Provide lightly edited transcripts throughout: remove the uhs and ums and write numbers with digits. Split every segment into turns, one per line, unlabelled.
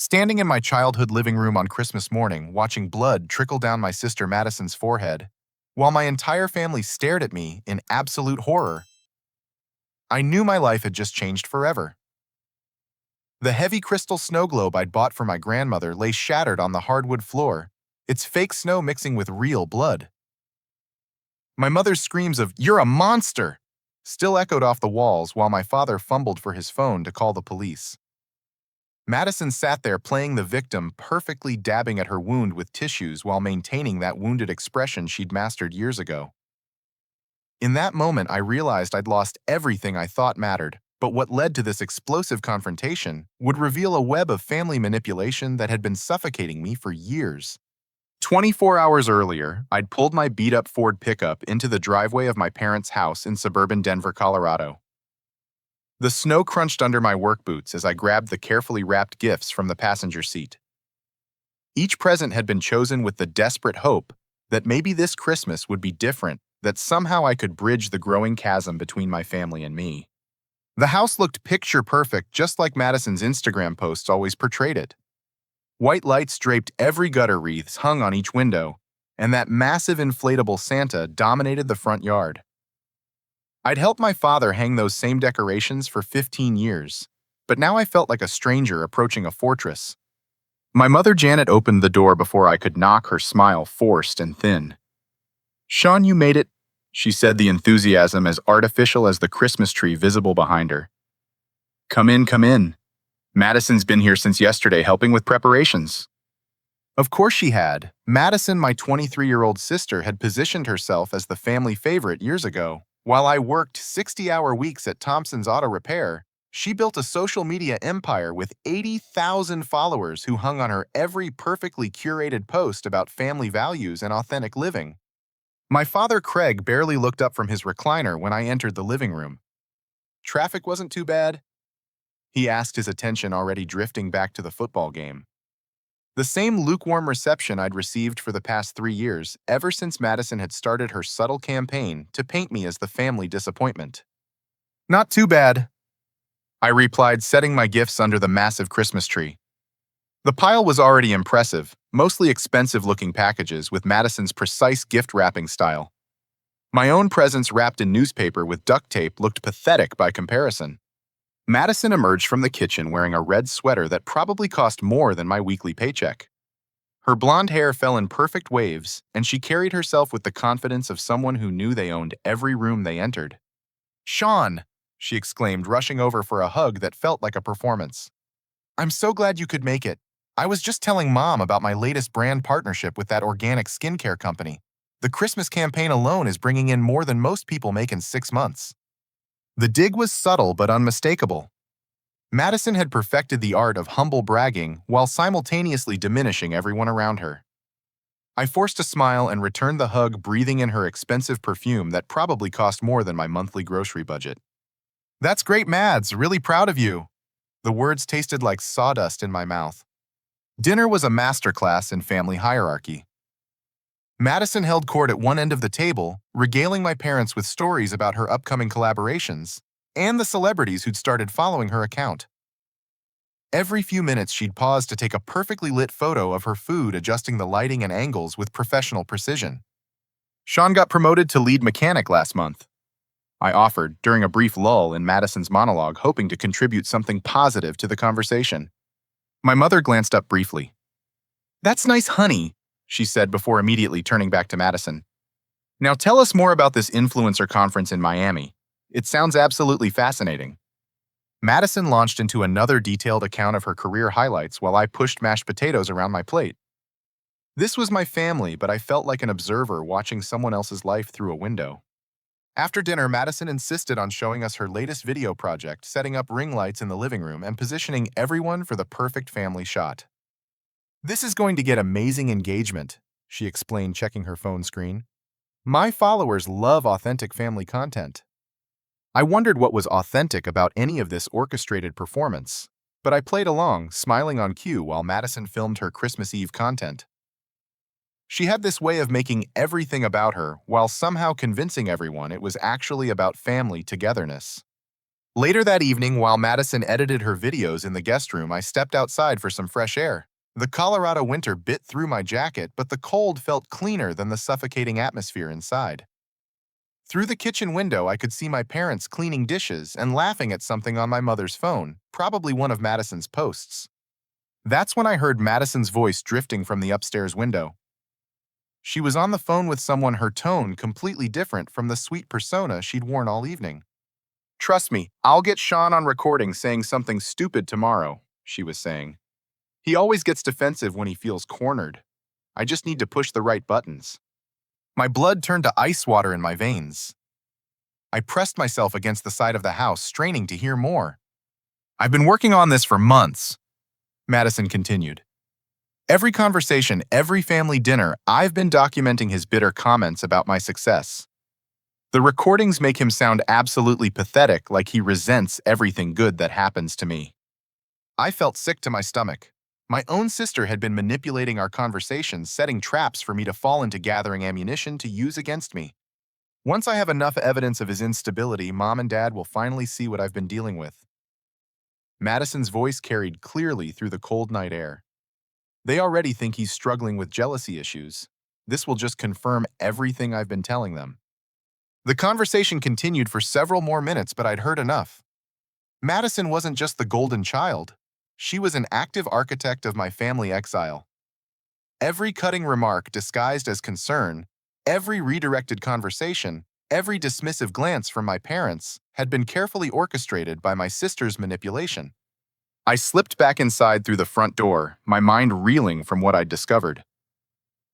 Standing in my childhood living room on Christmas morning, watching blood trickle down my sister Madison's forehead, while my entire family stared at me in absolute horror, I knew my life had just changed forever. The heavy crystal snow globe I'd bought for my grandmother lay shattered on the hardwood floor, its fake snow mixing with real blood. My mother's screams of, "You're a monster!" still echoed off the walls while my father fumbled for his phone to call the police. Madison sat there playing the victim, perfectly dabbing at her wound with tissues while maintaining that wounded expression she'd mastered years ago. In that moment, I realized I'd lost everything I thought mattered, but what led to this explosive confrontation would reveal a web of family manipulation that had been suffocating me for years. 24 hours earlier, I'd pulled my beat-up Ford pickup into the driveway of my parents' house in suburban Denver, Colorado. The snow crunched under my work boots as I grabbed the carefully wrapped gifts from the passenger seat. Each present had been chosen with the desperate hope that maybe this Christmas would be different, that somehow I could bridge the growing chasm between my family and me. The house looked picture perfect, just like Madison's Instagram posts always portrayed it. White lights draped every gutter wreaths hung on each window, and that massive inflatable Santa dominated the front yard. I'd helped my father hang those same decorations for 15 years, but now I felt like a stranger approaching a fortress. My mother Janet opened the door before I could knock, her smile forced and thin. "Sean, you made it," she said, the enthusiasm as artificial as the Christmas tree visible behind her. Come in, come in. Madison's been here since yesterday helping with preparations." Of course she had. Madison, my 23-year-old sister, had positioned herself as the family favorite years ago. While I worked 60-hour weeks at Thompson's Auto Repair, she built a social media empire with 80,000 followers who hung on her every perfectly curated post about family values and authentic living. My father, Craig, barely looked up from his recliner when I entered the living room. "Traffic wasn't too bad?" he asked, his attention already drifting back to the football game. The same lukewarm reception I'd received for the past 3 years, ever since Madison had started her subtle campaign to paint me as the family disappointment. "Not too bad," I replied, setting my gifts under the massive Christmas tree. The pile was already impressive, mostly expensive-looking packages with Madison's precise gift-wrapping style. My own presents wrapped in newspaper with duct tape looked pathetic by comparison. Madison emerged from the kitchen wearing a red sweater that probably cost more than my weekly paycheck. Her blonde hair fell in perfect waves, and she carried herself with the confidence of someone who knew they owned every room they entered. "Sean!" she exclaimed, rushing over for a hug that felt like a performance. "I'm so glad you could make it. I was just telling Mom about my latest brand partnership with that organic skincare company. The Christmas campaign alone is bringing in more than most people make in 6 months." The dig was subtle but unmistakable. Madison had perfected the art of humble bragging while simultaneously diminishing everyone around her. I forced a smile and returned the hug, breathing in her expensive perfume that probably cost more than my monthly grocery budget. "That's great, Mads. Really proud of you." The words tasted like sawdust in my mouth. Dinner was a masterclass in family hierarchy. Madison held court at one end of the table, regaling my parents with stories about her upcoming collaborations and the celebrities who'd started following her account. Every few minutes, she'd pause to take a perfectly lit photo of her food, adjusting the lighting and angles with professional precision. "Sean got promoted to lead mechanic last month," I offered during a brief lull in Madison's monologue, hoping to contribute something positive to the conversation. My mother glanced up briefly. "That's nice, honey," she said before immediately turning back to Madison. "Now tell us more about this influencer conference in Miami. It sounds absolutely fascinating." Madison launched into another detailed account of her career highlights while I pushed mashed potatoes around my plate. This was my family, but I felt like an observer watching someone else's life through a window. After dinner, Madison insisted on showing us her latest video project, setting up ring lights in the living room and positioning everyone for the perfect family shot. "This is going to get amazing engagement," she explained, checking her phone screen. "My followers love authentic family content." I wondered what was authentic about any of this orchestrated performance, but I played along, smiling on cue while Madison filmed her Christmas Eve content. She had this way of making everything about her while somehow convincing everyone it was actually about family togetherness. Later that evening, while Madison edited her videos in the guest room, I stepped outside for some fresh air. The Colorado winter bit through my jacket, but the cold felt cleaner than the suffocating atmosphere inside. Through the kitchen window, I could see my parents cleaning dishes and laughing at something on my mother's phone, probably one of Madison's posts. That's when I heard Madison's voice drifting from the upstairs window. She was on the phone with someone, her tone completely different from the sweet persona she'd worn all evening. "Trust me, I'll get Sean on recording saying something stupid tomorrow," she was saying. "He always gets defensive when he feels cornered. I just need to push the right buttons." My blood turned to ice water in my veins. I pressed myself against the side of the house, straining to hear more. "I've been working on this for months," Madison continued. "Every conversation, every family dinner, I've been documenting his bitter comments about my success. The recordings make him sound absolutely pathetic, like he resents everything good that happens to me." I felt sick to my stomach. My own sister had been manipulating our conversations, setting traps for me to fall into, gathering ammunition to use against me. Once I have enough evidence of his instability, Mom and Dad will finally see what I've been dealing with. Madison's voice carried clearly through the cold night air. "They already think he's struggling with jealousy issues. This will just confirm everything I've been telling them." The conversation continued for several more minutes, but I'd heard enough. Madison wasn't just the golden child. She was an active architect of my family exile. Every cutting remark disguised as concern, every redirected conversation, every dismissive glance from my parents had been carefully orchestrated by my sister's manipulation. I slipped back inside through the front door, my mind reeling from what I'd discovered.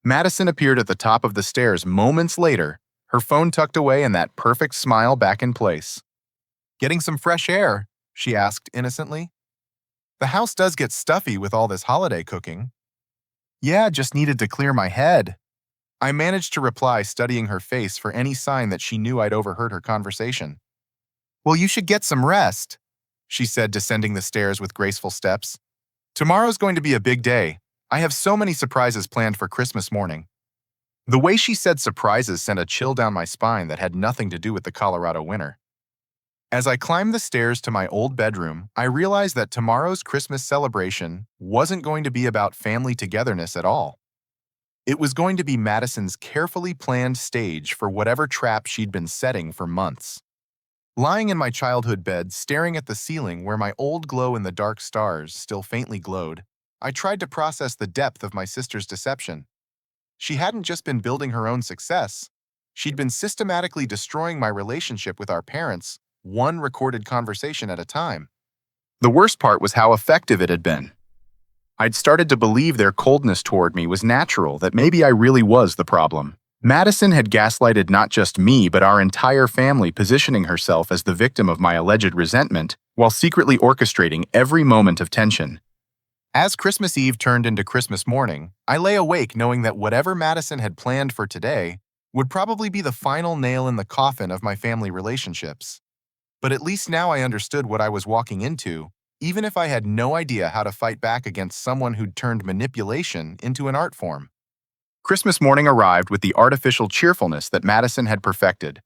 Madison appeared at the top of the stairs moments later, her phone tucked away and that perfect smile back in place. "Getting some fresh air?" she asked innocently. "The house does get stuffy with all this holiday cooking." "Yeah, just needed to clear my head." I managed to reply, studying her face for any sign that she knew I'd overheard her conversation. "Well, you should get some rest," she said, descending the stairs with graceful steps. "Tomorrow's going to be a big day. I have so many surprises planned for Christmas morning." The way she said surprises sent a chill down my spine that had nothing to do with the Colorado winter. As I climbed the stairs to my old bedroom, I realized that tomorrow's Christmas celebration wasn't going to be about family togetherness at all. It was going to be Madison's carefully planned stage for whatever trap she'd been setting for months. Lying in my childhood bed, staring at the ceiling where my old glow-in-the-dark stars still faintly glowed, I tried to process the depth of my sister's deception. She hadn't just been building her own success. She'd been systematically destroying my relationship with our parents, one recorded conversation at a time. The worst part was how effective it had been. I'd started to believe their coldness toward me was natural, that maybe I really was the problem. Madison had gaslighted not just me, but our entire family, positioning herself as the victim of my alleged resentment, while secretly orchestrating every moment of tension. As Christmas Eve turned into Christmas morning, I lay awake knowing that whatever Madison had planned for today would probably be the final nail in the coffin of my family relationships. But at least now I understood what I was walking into, even if I had no idea how to fight back against someone who'd turned manipulation into an art form. Christmas morning arrived with the artificial cheerfulness that Madison had perfected.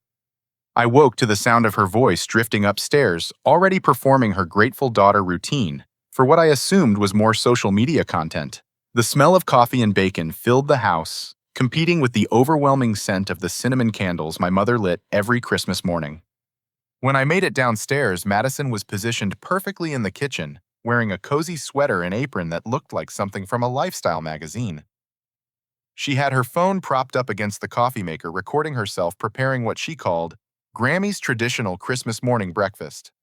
I woke to the sound of her voice drifting upstairs, already performing her grateful daughter routine for what I assumed was more social media content. The smell of coffee and bacon filled the house, competing with the overwhelming scent of the cinnamon candles my mother lit every Christmas morning. When I made it downstairs, Madison was positioned perfectly in the kitchen, wearing a cozy sweater and apron that looked like something from a lifestyle magazine. She had her phone propped up against the coffee maker, recording herself preparing what she called Grammy's traditional Christmas morning breakfast.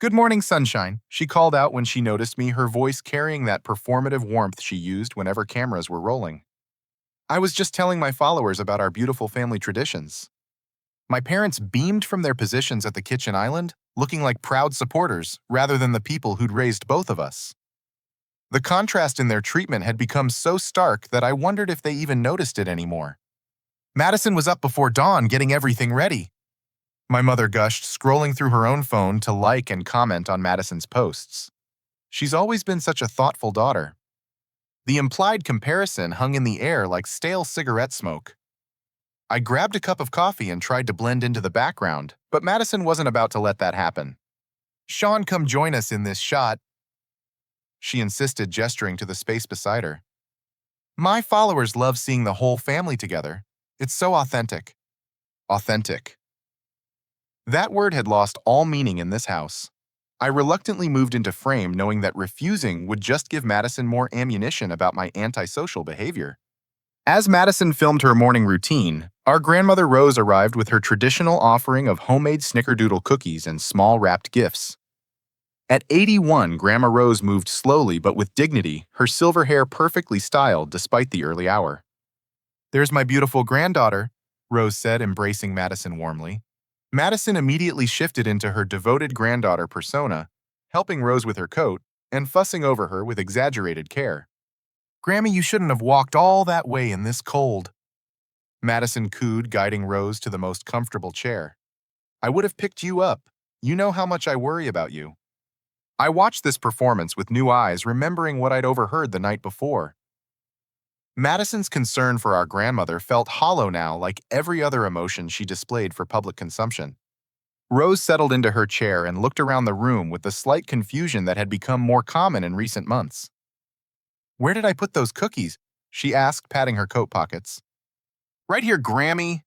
"Good morning, sunshine," she called out when she noticed me, her voice carrying that performative warmth she used whenever cameras were rolling. "I was just telling my followers about our beautiful family traditions." My parents beamed from their positions at the kitchen island, looking like proud supporters rather than the people who'd raised both of us. The contrast in their treatment had become so stark that I wondered if they even noticed it anymore. "Madison was up before dawn getting everything ready," my mother gushed, scrolling through her own phone to like and comment on Madison's posts. She's always been such a thoughtful daughter. The implied comparison hung in the air like stale cigarette smoke. I grabbed a cup of coffee and tried to blend into the background, but Madison wasn't about to let that happen. Sean, come join us in this shot, she insisted, gesturing to the space beside her. My followers love seeing the whole family together. It's so authentic. Authentic. That word had lost all meaning in this house. I reluctantly moved into frame, knowing that refusing would just give Madison more ammunition about my antisocial behavior. As Madison filmed her morning routine, our grandmother Rose arrived with her traditional offering of homemade snickerdoodle cookies and small wrapped gifts. At 81, Grandma Rose moved slowly but with dignity, her silver hair perfectly styled despite the early hour. There's my beautiful granddaughter, Rose said, embracing Madison warmly. Madison immediately shifted into her devoted granddaughter persona, helping Rose with her coat and fussing over her with exaggerated care. Grammy, you shouldn't have walked all that way in this cold, Madison cooed, guiding Rose to the most comfortable chair. I would have picked you up. You know how much I worry about you. I watched this performance with new eyes, remembering what I'd overheard the night before. Madison's concern for our grandmother felt hollow now, like every other emotion she displayed for public consumption. Rose settled into her chair and looked around the room with the slight confusion that had become more common in recent months. Where did I put those cookies? She asked, patting her coat pockets. Right here, Grammy,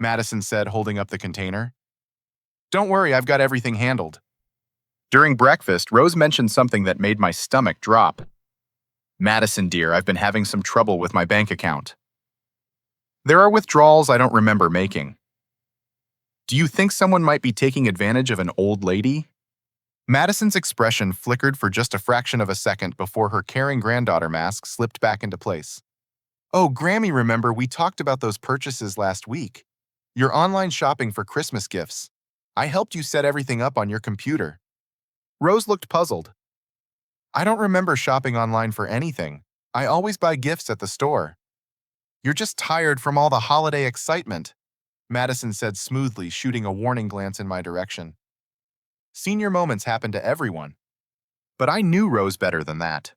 Madison said, holding up the container. Don't worry, I've got everything handled. During breakfast, Rose mentioned something that made my stomach drop. Madison, dear, I've been having some trouble with my bank account. There are withdrawals I don't remember making. Do you think someone might be taking advantage of an old lady? Madison's expression flickered for just a fraction of a second before her caring granddaughter mask slipped back into place. Oh, Grammy, remember we talked about those purchases last week. Your online shopping for Christmas gifts. I helped you set everything up on your computer. Rose looked puzzled. I don't remember shopping online for anything. I always buy gifts at the store. You're just tired from all the holiday excitement, Madison said smoothly, shooting a warning glance in my direction. Senior moments happen to everyone. But I knew Rose better than that.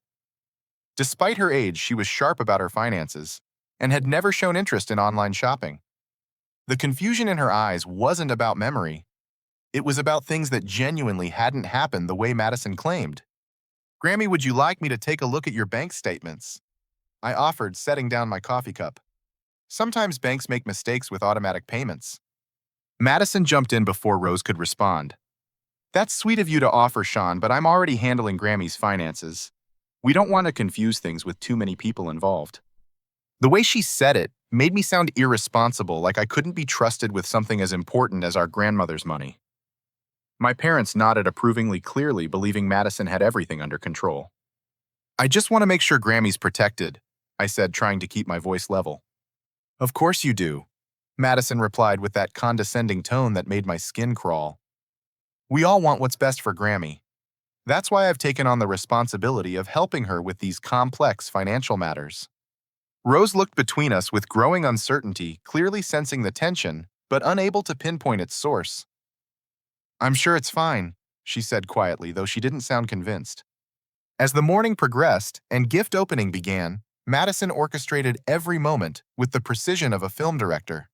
Despite her age, she was sharp about her finances and had never shown interest in online shopping. The confusion in her eyes wasn't about memory. It was about things that genuinely hadn't happened the way Madison claimed. Grammy, would you like me to take a look at your bank statements? I offered, setting down my coffee cup. Sometimes banks make mistakes with automatic payments. Madison jumped in before Rose could respond. That's sweet of you to offer, Sean, but I'm already handling Grammy's finances. We don't want to confuse things with too many people involved. The way she said it made me sound irresponsible, like I couldn't be trusted with something as important as our grandmother's money. My parents nodded approvingly, clearly believing Madison had everything under control. I just want to make sure Grammy's protected, I said, trying to keep my voice level. Of course you do, Madison replied with that condescending tone that made my skin crawl. We all want what's best for Grammy. That's why I've taken on the responsibility of helping her with these complex financial matters. Rose looked between us with growing uncertainty, clearly sensing the tension, but unable to pinpoint its source. I'm sure it's fine, she said quietly, though she didn't sound convinced. As the morning progressed and gift opening began, Madison orchestrated every moment with the precision of a film director.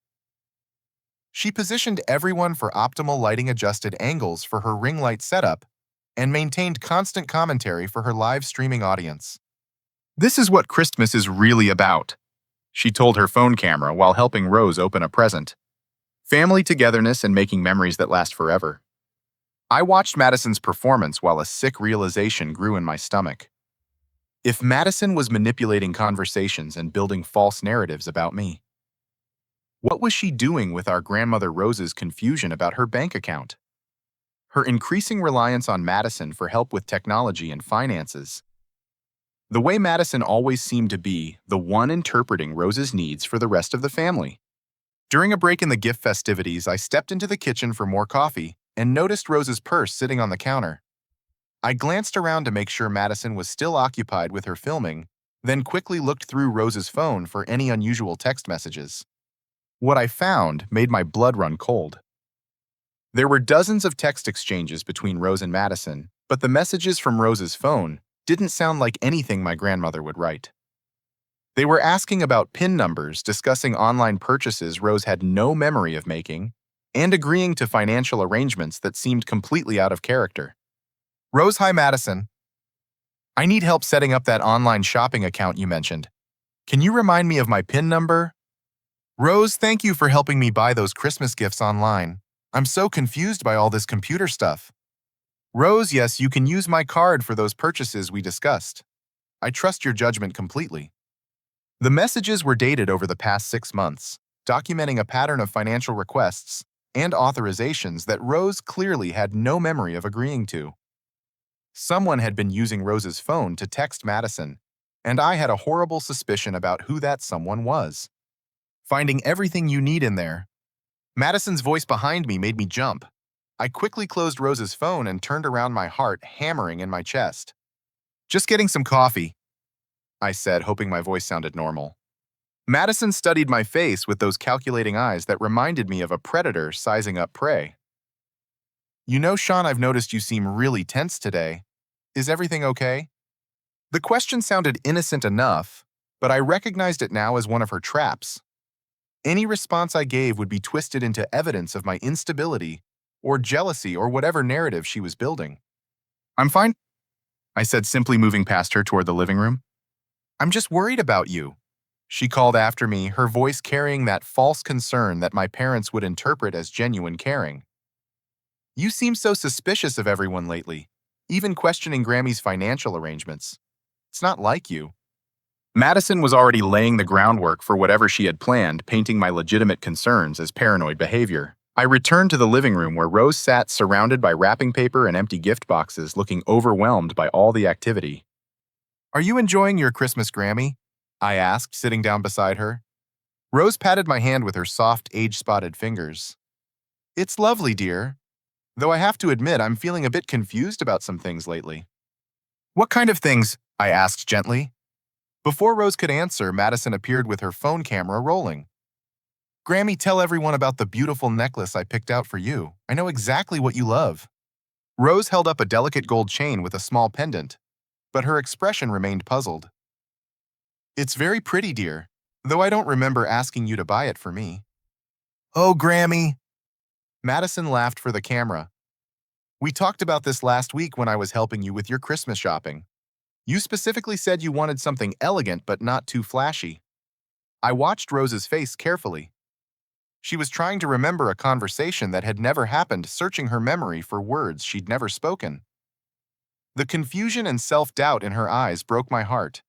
She positioned everyone for optimal lighting-adjusted angles for her ring light setup and maintained constant commentary for her live streaming audience. This is what Christmas is really about, she told her phone camera while helping Rose open a present. Family togetherness and making memories that last forever. I watched Madison's performance while a sick realization grew in my stomach. If Madison was manipulating conversations and building false narratives about me, what was she doing with our grandmother Rose's confusion about her bank account? Her increasing reliance on Madison for help with technology and finances. The way Madison always seemed to be the one interpreting Rose's needs for the rest of the family. During a break in the gift festivities, I stepped into the kitchen for more coffee and noticed Rose's purse sitting on the counter. I glanced around to make sure Madison was still occupied with her filming, then quickly looked through Rose's phone for any unusual text messages. What I found made my blood run cold. There were dozens of text exchanges between Rose and Madison, but the messages from Rose's phone didn't sound like anything my grandmother would write. They were asking about PIN numbers, discussing online purchases Rose had no memory of making, and agreeing to financial arrangements that seemed completely out of character. Rose, hi Madison. I need help setting up that online shopping account you mentioned. Can you remind me of my PIN number? Rose, thank you for helping me buy those Christmas gifts online. I'm so confused by all this computer stuff. Rose, yes, you can use my card for those purchases we discussed. I trust your judgment completely. The messages were dated over the past 6 months, documenting a pattern of financial requests and authorizations that Rose clearly had no memory of agreeing to. Someone had been using Rose's phone to text Madison, and I had a horrible suspicion about who that someone was. Finding everything you need in there. Madison's voice behind me made me jump. I quickly closed Rose's phone and turned around, my heart hammering in my chest. Just getting some coffee, I said, hoping my voice sounded normal. Madison studied my face with those calculating eyes that reminded me of a predator sizing up prey. You know, Sean, I've noticed you seem really tense today. Is everything okay? The question sounded innocent enough, but I recognized it now as one of her traps. Any response I gave would be twisted into evidence of my instability or jealousy or whatever narrative she was building. I'm fine, I said, simply moving past her toward the living room. I'm just worried about you, she called after me, her voice carrying that false concern that my parents would interpret as genuine caring. You seem so suspicious of everyone lately, even questioning Grammy's financial arrangements. It's not like you. Madison was already laying the groundwork for whatever she had planned, painting my legitimate concerns as paranoid behavior. I returned to the living room where Rose sat surrounded by wrapping paper and empty gift boxes, looking overwhelmed by all the activity. Are you enjoying your Christmas, Grammy? I asked, sitting down beside her. Rose patted my hand with her soft, age-spotted fingers. It's lovely, dear. Though I have to admit I'm feeling a bit confused about some things lately. What kind of things? I asked gently. Before Rose could answer, Madison appeared with her phone camera rolling. Grammy, tell everyone about the beautiful necklace I picked out for you. I know exactly what you love. Rose held up a delicate gold chain with a small pendant, but her expression remained puzzled. It's very pretty, dear, though I don't remember asking you to buy it for me. Oh, Grammy! Madison laughed for the camera. We talked about this last week when I was helping you with your Christmas shopping. You specifically said you wanted something elegant but not too flashy. I watched Rose's face carefully. She was trying to remember a conversation that had never happened, searching her memory for words she'd never spoken. The confusion and self-doubt in her eyes broke my heart.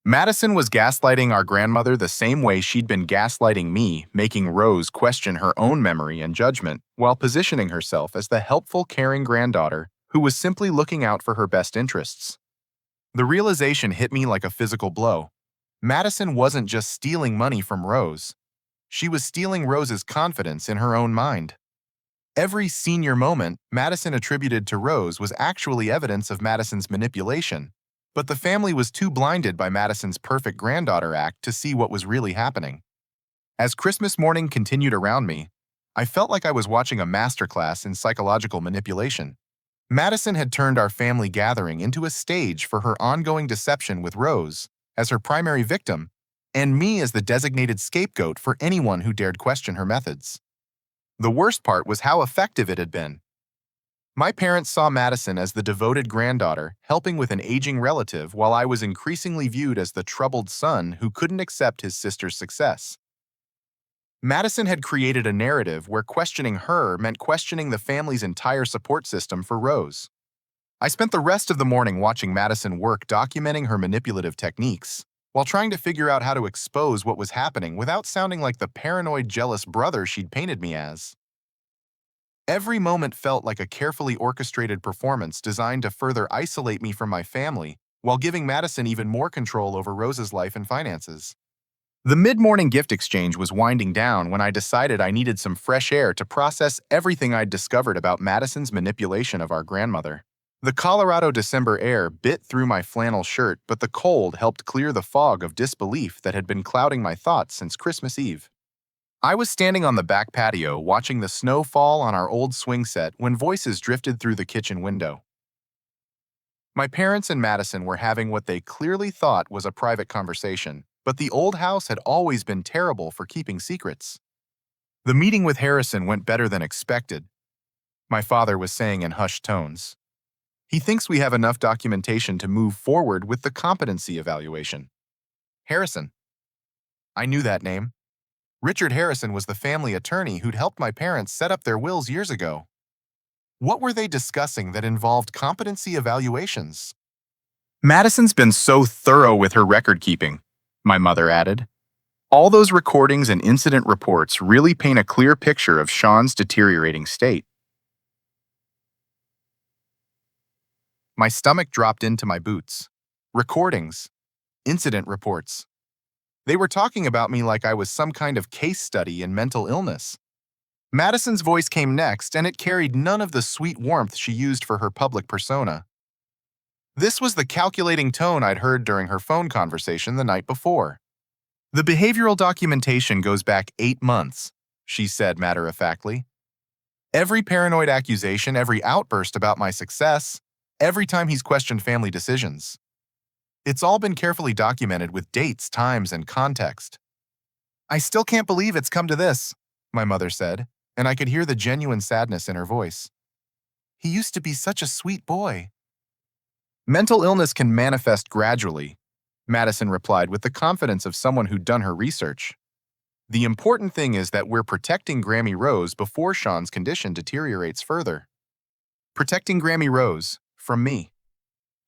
Madison was gaslighting our grandmother the same way she'd been gaslighting me, making Rose question her own memory and judgment while positioning herself as the helpful, caring granddaughter who was simply looking out for her best interests. The realization hit me like a physical blow. Madison wasn't just stealing money from Rose. She was stealing Rose's confidence in her own mind. Every senior moment Madison attributed to Rose was actually evidence of Madison's manipulation, but the family was too blinded by Madison's perfect granddaughter act to see what was really happening. As Christmas morning continued around me, I felt like I was watching a masterclass in psychological manipulation. Madison had turned our family gathering into a stage for her ongoing deception, with Rose as her primary victim and me as the designated scapegoat for anyone who dared question her methods. The worst part was how effective it had been. My parents saw Madison as the devoted granddaughter helping with an aging relative, while I was increasingly viewed as the troubled son who couldn't accept his sister's success. Madison had created a narrative where questioning her meant questioning the family's entire support system for Rose. I spent the rest of the morning watching Madison work, documenting her manipulative techniques, while trying to figure out how to expose what was happening without sounding like the paranoid, jealous brother she'd painted me as. Every moment felt like a carefully orchestrated performance designed to further isolate me from my family, while giving Madison even more control over Rose's life and finances. The mid-morning gift exchange was winding down when I decided I needed some fresh air to process everything I'd discovered about Madison's manipulation of our grandmother. The Colorado December air bit through my flannel shirt, but the cold helped clear the fog of disbelief that had been clouding my thoughts since Christmas Eve. I was standing on the back patio watching the snow fall on our old swing set when voices drifted through the kitchen window. My parents and Madison were having what they clearly thought was a private conversation, but the old house had always been terrible for keeping secrets. The meeting with Harrison went better than expected, my father was saying in hushed tones. He thinks we have enough documentation to move forward with the competency evaluation. Harrison. I knew that name. Richard Harrison was the family attorney who'd helped my parents set up their wills years ago. What were they discussing that involved competency evaluations? Madison's been so thorough with her record keeping, my mother added. All those recordings and incident reports really paint a clear picture of Sean's deteriorating state. My stomach dropped into my boots. Recordings. Incident reports. They were talking about me like I was some kind of case study in mental illness. Madison's voice came next, and it carried none of the sweet warmth she used for her public persona. This was the calculating tone I'd heard during her phone conversation the night before. The behavioral documentation goes back 8 months, she said matter-of-factly. Every paranoid accusation, every outburst about my success, every time he's questioned family decisions. It's all been carefully documented with dates, times, and context. I still can't believe it's come to this, my mother said, and I could hear the genuine sadness in her voice. He used to be such a sweet boy. Mental illness can manifest gradually, Madison replied with the confidence of someone who'd done her research. The important thing is that we're protecting Grammy Rose before Sean's condition deteriorates further. Protecting Grammy Rose, from me.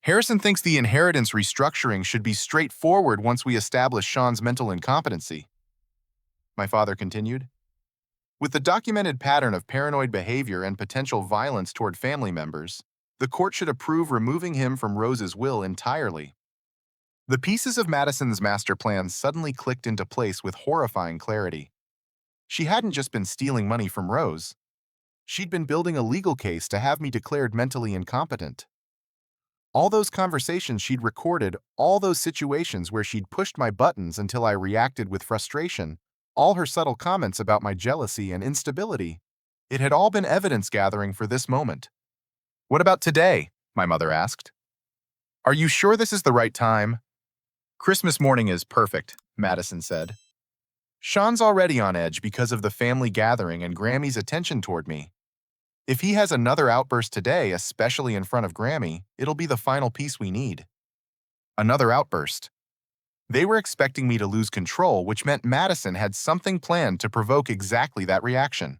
Harrison thinks the inheritance restructuring should be straightforward once we establish Sean's mental incompetency. My father continued. With the documented pattern of paranoid behavior and potential violence toward family members, the court should approve removing him from Rose's will entirely. The pieces of Madison's master plan suddenly clicked into place with horrifying clarity. She hadn't just been stealing money from Rose. She'd been building a legal case to have me declared mentally incompetent. All those conversations she'd recorded, all those situations where she'd pushed my buttons until I reacted with frustration, all her subtle comments about my jealousy and instability, it had all been evidence gathering for this moment. What about today? My mother asked. Are you sure this is the right time? Christmas morning is perfect, Madison said. Sean's already on edge because of the family gathering and Grammy's attention toward me. If he has another outburst today, especially in front of Grammy, it'll be the final piece we need. Another outburst. They were expecting me to lose control, which meant Madison had something planned to provoke exactly that reaction.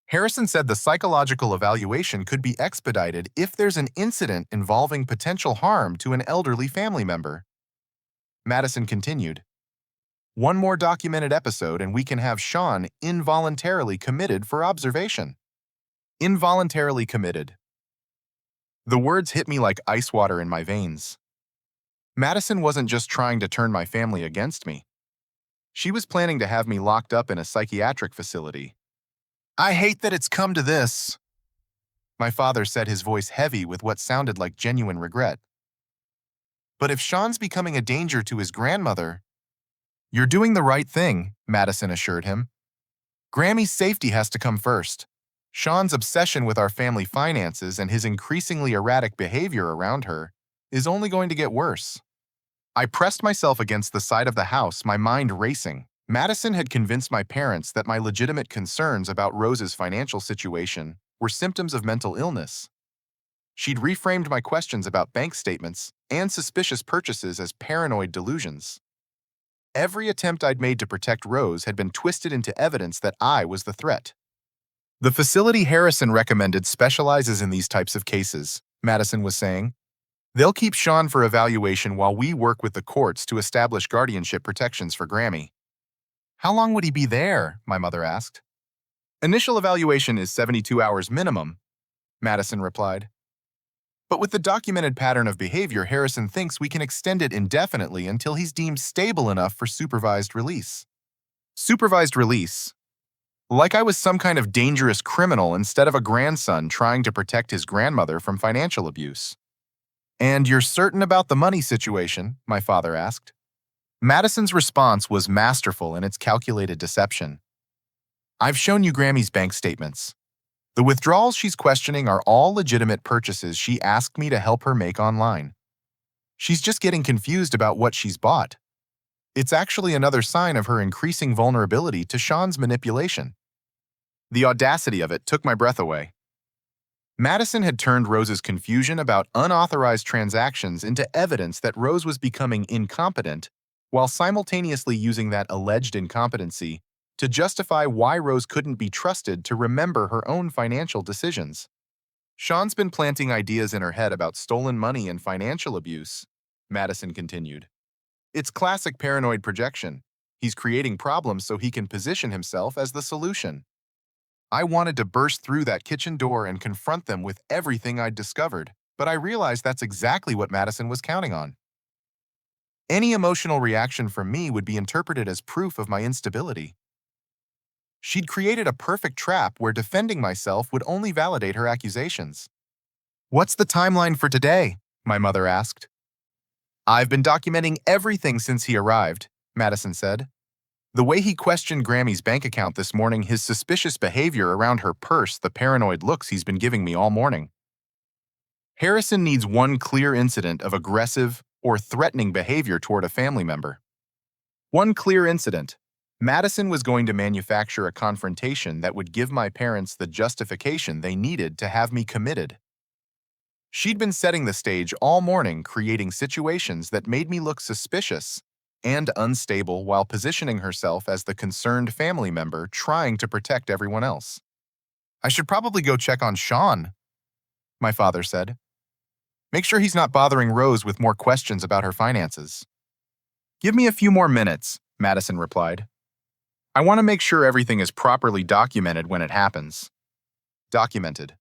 Harrison said the psychological evaluation could be expedited if there's an incident involving potential harm to an elderly family member. Madison continued. One more documented episode and we can have Sean involuntarily committed for observation. Involuntarily committed. The words hit me like ice water in my veins. Madison wasn't just trying to turn my family against me. She was planning to have me locked up in a psychiatric facility. I hate that it's come to this. My father said, his voice heavy with what sounded like genuine regret. But if Sean's becoming a danger to his grandmother, you're doing the right thing, Madison assured him. Grammy's safety has to come first. Sean's obsession with our family finances and his increasingly erratic behavior around her is only going to get worse. I pressed myself against the side of the house, my mind racing. Madison had convinced my parents that my legitimate concerns about Rose's financial situation were symptoms of mental illness. She'd reframed my questions about bank statements and suspicious purchases as paranoid delusions. Every attempt I'd made to protect Rose had been twisted into evidence that I was the threat. The facility Harrison recommended specializes in these types of cases, Madison was saying. They'll keep Sean for evaluation while we work with the courts to establish guardianship protections for Grammy. How long would he be there? My mother asked. Initial evaluation is 72 hours minimum, Madison replied. But with the documented pattern of behavior, Harrison thinks we can extend it indefinitely until he's deemed stable enough for supervised release. Supervised release. Like I was some kind of dangerous criminal instead of a grandson trying to protect his grandmother from financial abuse. And you're certain about the money situation? My father asked. Madison's response was masterful in its calculated deception. I've shown you Grammy's bank statements. The withdrawals she's questioning are all legitimate purchases she asked me to help her make online. She's just getting confused about what she's bought. It's actually another sign of her increasing vulnerability to Sean's manipulation. The audacity of it took my breath away. Madison had turned Rose's confusion about unauthorized transactions into evidence that Rose was becoming incompetent, while simultaneously using that alleged incompetency to justify why Rose couldn't be trusted to remember her own financial decisions. Sean's been planting ideas in her head about stolen money and financial abuse, Madison continued. It's classic paranoid projection. He's creating problems so he can position himself as the solution. I wanted to burst through that kitchen door and confront them with everything I'd discovered, but I realized that's exactly what Madison was counting on. Any emotional reaction from me would be interpreted as proof of my instability. She'd created a perfect trap where defending myself would only validate her accusations. "What's the timeline for today?" my mother asked. "I've been documenting everything since he arrived," Madison said. The way he questioned Grammy's bank account this morning, his suspicious behavior around her purse, the paranoid looks he's been giving me all morning. Harrison needs one clear incident of aggressive or threatening behavior toward a family member. One clear incident. Madison was going to manufacture a confrontation that would give my parents the justification they needed to have me committed. She'd been setting the stage all morning, creating situations that made me look suspicious and unstable while positioning herself as the concerned family member trying to protect everyone else. "I should probably go check on Sean," my father said. "Make sure he's not bothering Rose with more questions about her finances." "Give me a few more minutes," Madison replied. "I want to make sure everything is properly documented when it happens." Documented.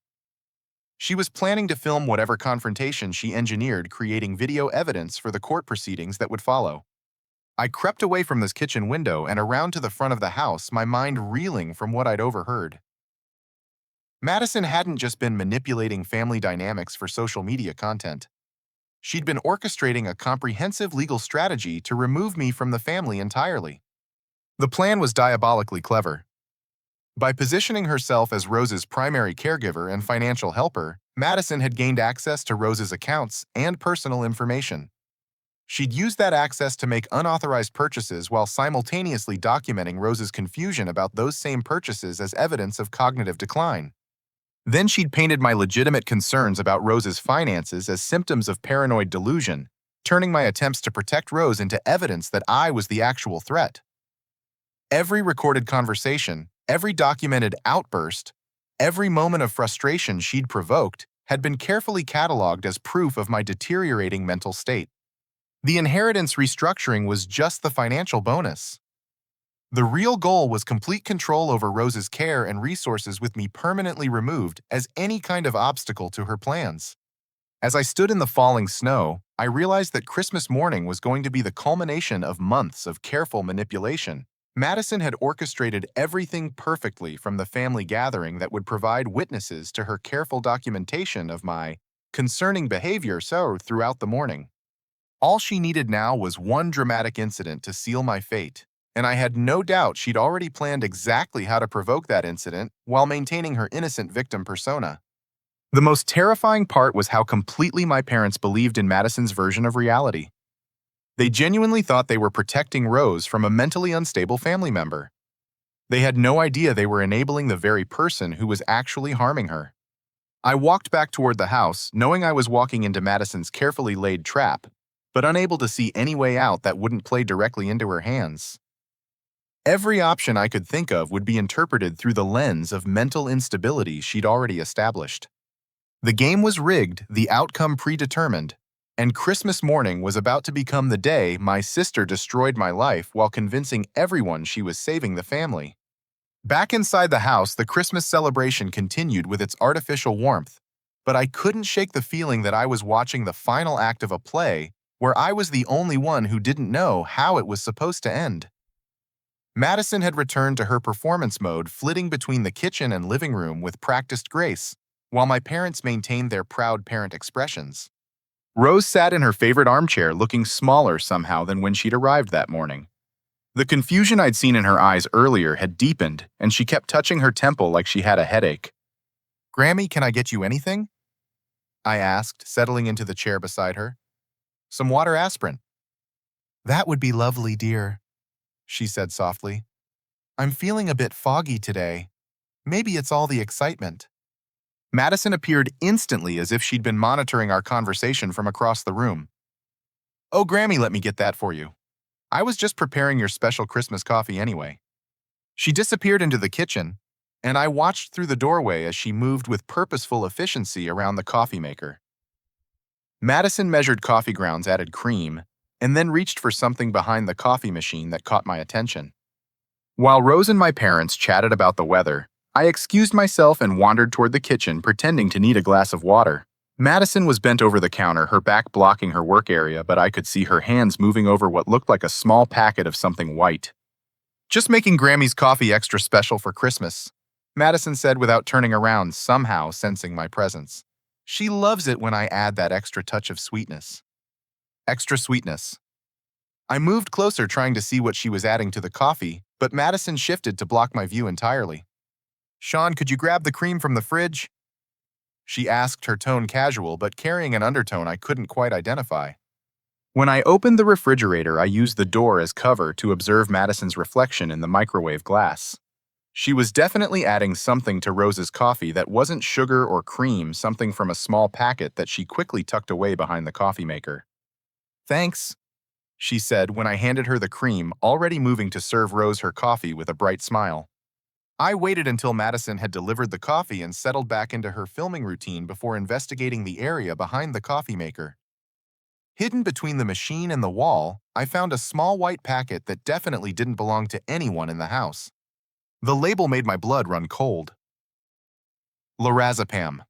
She was planning to film whatever confrontation she engineered, creating video evidence for the court proceedings that would follow. I crept away from this kitchen window and around to the front of the house, my mind reeling from what I'd overheard. Madison hadn't just been manipulating family dynamics for social media content. She'd been orchestrating a comprehensive legal strategy to remove me from the family entirely. The plan was diabolically clever. By positioning herself as Rose's primary caregiver and financial helper, Madison had gained access to Rose's accounts and personal information. She'd used that access to make unauthorized purchases while simultaneously documenting Rose's confusion about those same purchases as evidence of cognitive decline. Then she'd painted my legitimate concerns about Rose's finances as symptoms of paranoid delusion, turning my attempts to protect Rose into evidence that I was the actual threat. Every recorded conversation, every documented outburst, every moment of frustration she'd provoked had been carefully cataloged as proof of my deteriorating mental state. The inheritance restructuring was just the financial bonus. The real goal was complete control over Rose's care and resources, with me permanently removed as any kind of obstacle to her plans. As I stood in the falling snow, I realized that Christmas morning was going to be the culmination of months of careful manipulation. Madison had orchestrated everything perfectly, from the family gathering that would provide witnesses to her careful documentation of my concerning behavior throughout the morning. All she needed now was one dramatic incident to seal my fate, and I had no doubt she'd already planned exactly how to provoke that incident while maintaining her innocent victim persona. The most terrifying part was how completely my parents believed in Madison's version of reality. They genuinely thought they were protecting Rose from a mentally unstable family member. They had no idea they were enabling the very person who was actually harming her. I walked back toward the house, knowing I was walking into Madison's carefully laid trap, but unable to see any way out that wouldn't play directly into her hands. Every option I could think of would be interpreted through the lens of mental instability she'd already established. The game was rigged, the outcome predetermined, and Christmas morning was about to become the day my sister destroyed my life while convincing everyone she was saving the family. Back inside the house, the Christmas celebration continued with its artificial warmth, but I couldn't shake the feeling that I was watching the final act of a play where I was the only one who didn't know how it was supposed to end. Madison had returned to her performance mode, flitting between the kitchen and living room with practiced grace, while my parents maintained their proud parent expressions. Rose sat in her favorite armchair, looking smaller somehow than when she'd arrived that morning. The confusion I'd seen in her eyes earlier had deepened, and she kept touching her temple like she had a headache. "Grammy, can I get you anything?" I asked, settling into the chair beside her. "Some water aspirin." "That would be lovely, dear," she said softly. "I'm feeling a bit foggy today." Maybe it's all the excitement. Madison appeared instantly as if she'd been monitoring our conversation from across the room. Oh, Grammy, let me get that for you. I was just preparing your special Christmas coffee anyway. She disappeared into the kitchen, and I watched through the doorway as she moved with purposeful efficiency around the coffee maker. Madison measured coffee grounds, added cream, and then reached for something behind the coffee machine that caught my attention. While Rose and my parents chatted about the weather, I excused myself and wandered toward the kitchen, pretending to need a glass of water. Madison was bent over the counter, her back blocking her work area, but I could see her hands moving over what looked like a small packet of something white. Just making Grammy's coffee extra special for Christmas, Madison said without turning around, somehow sensing my presence. She loves it when I add that extra touch of sweetness. Extra sweetness. I moved closer, trying to see what she was adding to the coffee, but Madison shifted to block my view entirely. Sean, could you grab the cream from the fridge? She asked, her tone casual but carrying an undertone I couldn't quite identify. When I opened the refrigerator, I used the door as cover to observe Madison's reflection in the microwave glass. She was definitely adding something to Rose's coffee that wasn't sugar or cream, something from a small packet that she quickly tucked away behind the coffee maker. Thanks, she said when I handed her the cream, already moving to serve Rose her coffee with a bright smile. I waited until Madison had delivered the coffee and settled back into her filming routine before investigating the area behind the coffee maker. Hidden between the machine and the wall, I found a small white packet that definitely didn't belong to anyone in the house. The label made my blood run cold. Lorazepam,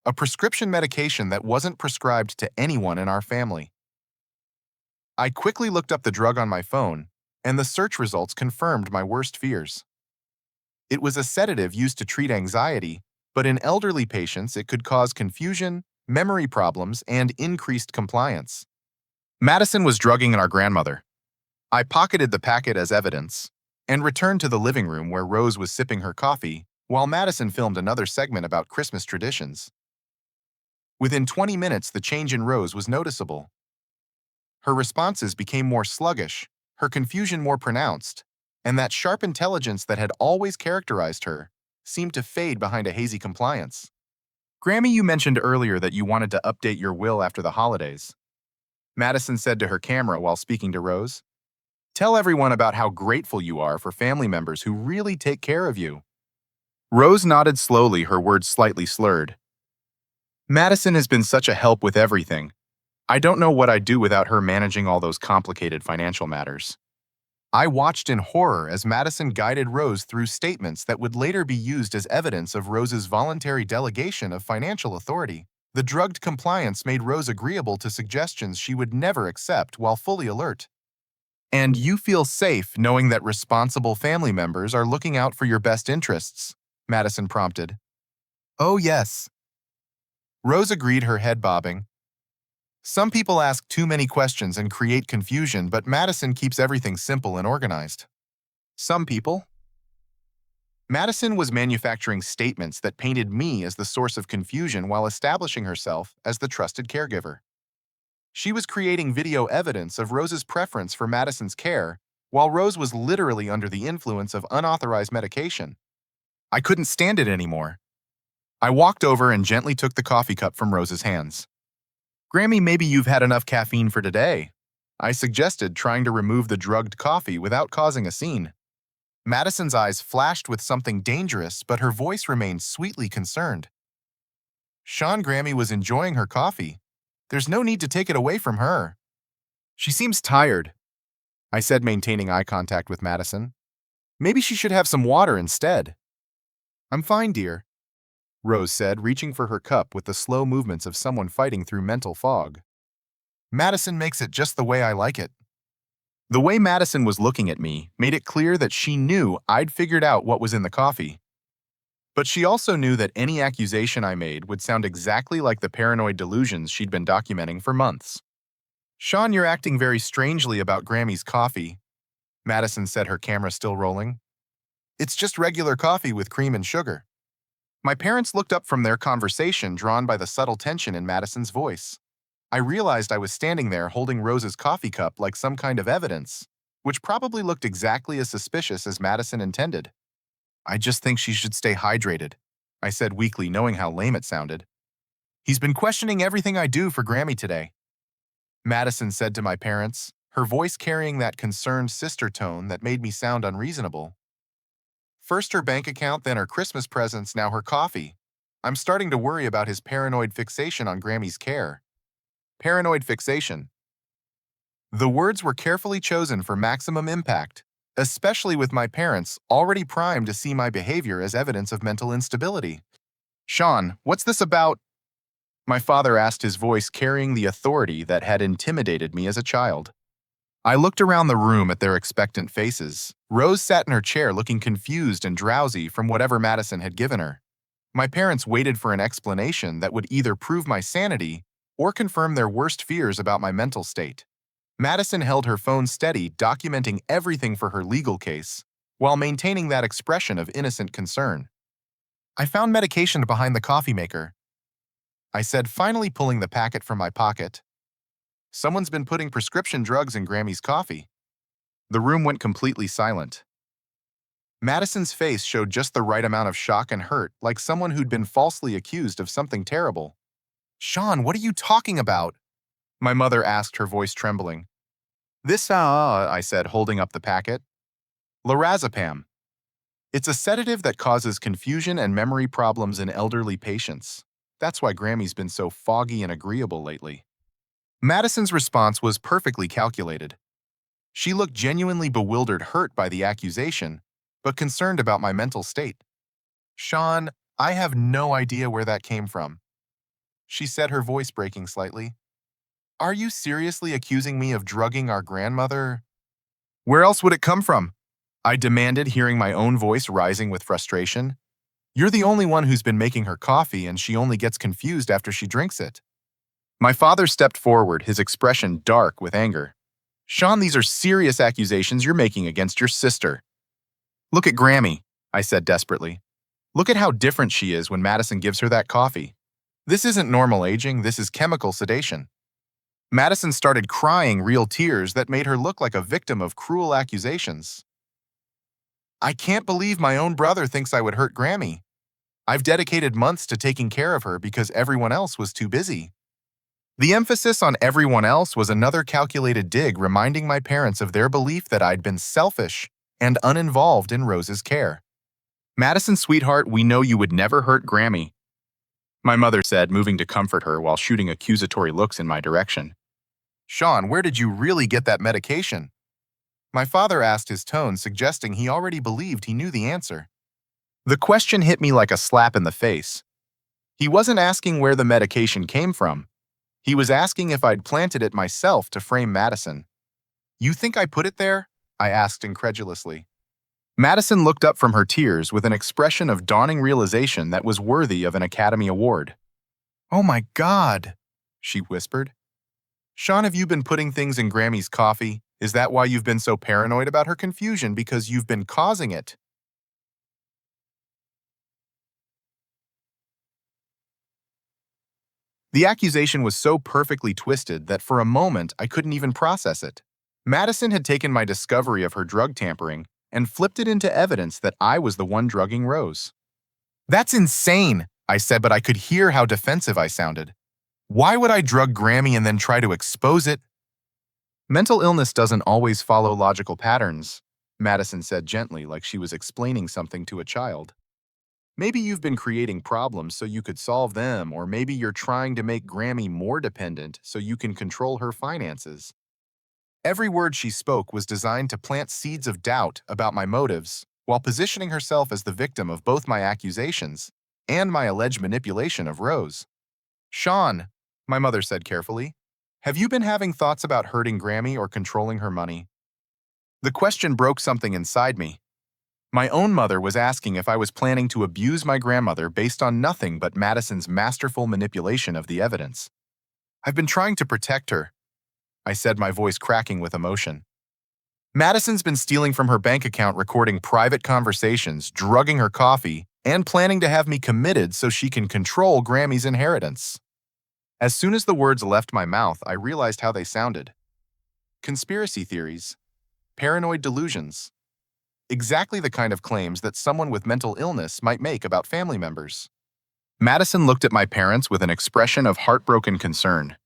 a prescription medication that wasn't prescribed to anyone in our family. I quickly looked up the drug on my phone, and the search results confirmed my worst fears. It was a sedative used to treat anxiety, but in elderly patients it could cause confusion, memory problems, and increased compliance. Madison was drugging our grandmother. I pocketed the packet as evidence and returned to the living room where Rose was sipping her coffee while Madison filmed another segment about Christmas traditions. Within 20 minutes, the change in Rose was noticeable. Her responses became more sluggish, her confusion more pronounced, and that sharp intelligence that had always characterized her seemed to fade behind a hazy compliance. Grammy, you mentioned earlier that you wanted to update your will after the holidays. Madison said to her camera while speaking to Rose. Tell everyone about how grateful you are for family members who really take care of you. Rose nodded slowly, her words slightly slurred. Madison has been such a help with everything. I don't know what I'd do without her managing all those complicated financial matters. I watched in horror as Madison guided Rose through statements that would later be used as evidence of Rose's voluntary delegation of financial authority. The drugged compliance made Rose agreeable to suggestions she would never accept while fully alert. And you feel safe knowing that responsible family members are looking out for your best interests, Madison prompted. Oh, yes. Rose agreed, her head bobbing. Some people ask too many questions and create confusion, but Madison keeps everything simple and organized. Some people? Madison was manufacturing statements that painted me as the source of confusion while establishing herself as the trusted caregiver. She was creating video evidence of Rose's preference for Madison's care, while Rose was literally under the influence of unauthorized medication. I couldn't stand it anymore. I walked over and gently took the coffee cup from Rose's hands. Grammy, maybe you've had enough caffeine for today, I suggested, trying to remove the drugged coffee without causing a scene. Madison's eyes flashed with something dangerous, but her voice remained sweetly concerned. Sean, Grammy was enjoying her coffee. There's no need to take it away from her. She seems tired, I said, maintaining eye contact with Madison. Maybe she should have some water instead. I'm fine, dear, Rose said, reaching for her cup with the slow movements of someone fighting through mental fog. Madison makes it just the way I like it. The way Madison was looking at me made it clear that she knew I'd figured out what was in the coffee. But she also knew that any accusation I made would sound exactly like the paranoid delusions she'd been documenting for months. Sean, you're acting very strangely about Grammy's coffee, Madison said, her camera still rolling. It's just regular coffee with cream and sugar. My parents looked up from their conversation, drawn by the subtle tension in Madison's voice. I realized I was standing there holding Rose's coffee cup like some kind of evidence, which probably looked exactly as suspicious as Madison intended. I just think she should stay hydrated, I said weakly, knowing how lame it sounded. He's been questioning everything I do for Grammy today, Madison said to my parents, her voice carrying that concerned sister tone that made me sound unreasonable. First her bank account, then her Christmas presents, now her coffee. I'm starting to worry about his paranoid fixation on Grammy's care. Paranoid fixation. The words were carefully chosen for maximum impact, especially with my parents already primed to see my behavior as evidence of mental instability. Sean, what's this about? My father asked, his voice carrying the authority that had intimidated me as a child. I looked around the room at their expectant faces. Rose sat in her chair looking confused and drowsy from whatever Madison had given her. My parents waited for an explanation that would either prove my sanity or confirm their worst fears about my mental state. Madison held her phone steady, documenting everything for her legal case, while maintaining that expression of innocent concern. I found medication behind the coffee maker, I said, finally pulling the packet from my pocket. Someone's been putting prescription drugs in Grammy's coffee. The room went completely silent. Madison's face showed just the right amount of shock and hurt, like someone who'd been falsely accused of something terrible. Sean, what are you talking about? My mother asked, her voice trembling. This, I said, holding up the packet. Lorazepam. It's a sedative that causes confusion and memory problems in elderly patients. That's why Grammy's been so foggy and agreeable lately. Madison's response was perfectly calculated. She looked genuinely bewildered, hurt by the accusation, but concerned about my mental state. Sean, I have no idea where that came from, she said, her voice breaking slightly. Are you seriously accusing me of drugging our grandmother? Where else would it come from? I demanded, hearing my own voice rising with frustration. You're the only one who's been making her coffee, and she only gets confused after she drinks it. My father stepped forward, his expression dark with anger. Sean, these are serious accusations you're making against your sister. Look at Grammy, I said desperately. Look at how different she is when Madison gives her that coffee. This isn't normal aging, this is chemical sedation. Madison started crying real tears that made her look like a victim of cruel accusations. I can't believe my own brother thinks I would hurt Grammy. I've dedicated months to taking care of her because everyone else was too busy. The emphasis on everyone else was another calculated dig, reminding my parents of their belief that I'd been selfish and uninvolved in Rose's care. Madison, sweetheart, we know you would never hurt Grammy, my mother said, moving to comfort her while shooting accusatory looks in my direction. Sean, where did you really get that medication? My father asked, his tone suggesting he already believed he knew the answer. The question hit me like a slap in the face. He wasn't asking where the medication came from. He was asking if I'd planted it myself to frame Madison. You think I put it there? I asked incredulously. Madison looked up from her tears with an expression of dawning realization that was worthy of an Academy Award. Oh my God, she whispered. Sean, have you been putting things in Grammy's coffee? Is that why you've been so paranoid about her confusion, because you've been causing it? The accusation was so perfectly twisted that for a moment I couldn't even process it. Madison had taken my discovery of her drug tampering and flipped it into evidence that I was the one drugging Rose. That's insane, I said, but I could hear how defensive I sounded. Why would I drug Grammy and then try to expose it? Mental illness doesn't always follow logical patterns, Madison said gently, like she was explaining something to a child. Maybe you've been creating problems so you could solve them, or maybe you're trying to make Grammy more dependent so you can control her finances. Every word she spoke was designed to plant seeds of doubt about my motives, while positioning herself as the victim of both my accusations and my alleged manipulation of Rose. Sean, my mother said carefully, have you been having thoughts about hurting Grammy or controlling her money? The question broke something inside me. My own mother was asking if I was planning to abuse my grandmother based on nothing but Madison's masterful manipulation of the evidence. I've been trying to protect her, I said, my voice cracking with emotion. Madison's been stealing from her bank account, recording private conversations, drugging her coffee, and planning to have me committed so she can control Grammy's inheritance. As soon as the words left my mouth, I realized how they sounded. Conspiracy theories. Paranoid delusions. Exactly the kind of claims that someone with mental illness might make about family members. Madison looked at my parents with an expression of heartbroken concern.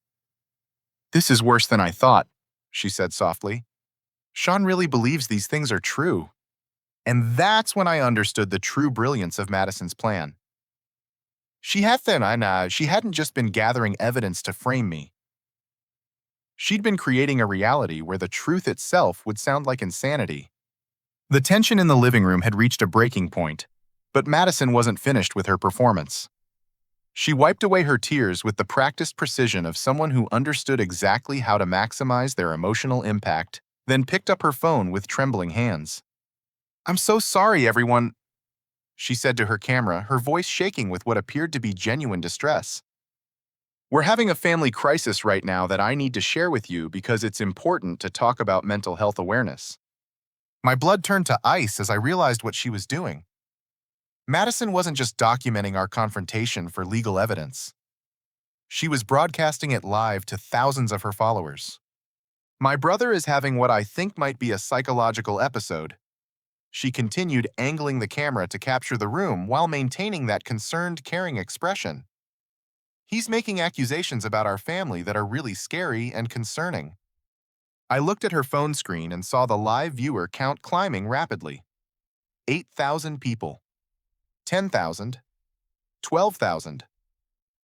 "This is worse than I thought," she said softly. "Sean really believes these things are true." And that's when I understood the true brilliance of Madison's plan. She hadn't just been gathering evidence to frame me. She'd been creating a reality where the truth itself would sound like insanity. The tension in the living room had reached a breaking point, but Madison wasn't finished with her performance. She wiped away her tears with the practiced precision of someone who understood exactly how to maximize their emotional impact, then picked up her phone with trembling hands. "I'm so sorry, everyone," she said to her camera, her voice shaking with what appeared to be genuine distress. "We're having a family crisis right now that I need to share with you because it's important to talk about mental health awareness." My blood turned to ice as I realized what she was doing. Madison wasn't just documenting our confrontation for legal evidence. She was broadcasting it live to thousands of her followers. "My brother is having what I think might be a psychological episode." She continued, angling the camera to capture the room while maintaining that concerned, caring expression. "He's making accusations about our family that are really scary and concerning." I looked at her phone screen and saw the live viewer count climbing rapidly. 8,000 people. 10,000. 12,000.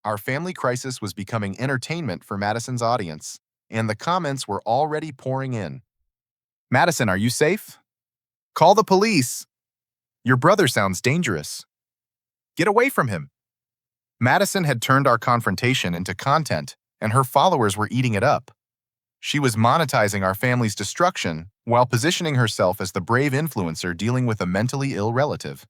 Our family crisis was becoming entertainment for Madison's audience, and the comments were already pouring in. "Madison, are you safe? Call the police. Your brother sounds dangerous. Get away from him." Madison had turned our confrontation into content, and her followers were eating it up. She was monetizing our family's destruction while positioning herself as the brave influencer dealing with a mentally ill relative.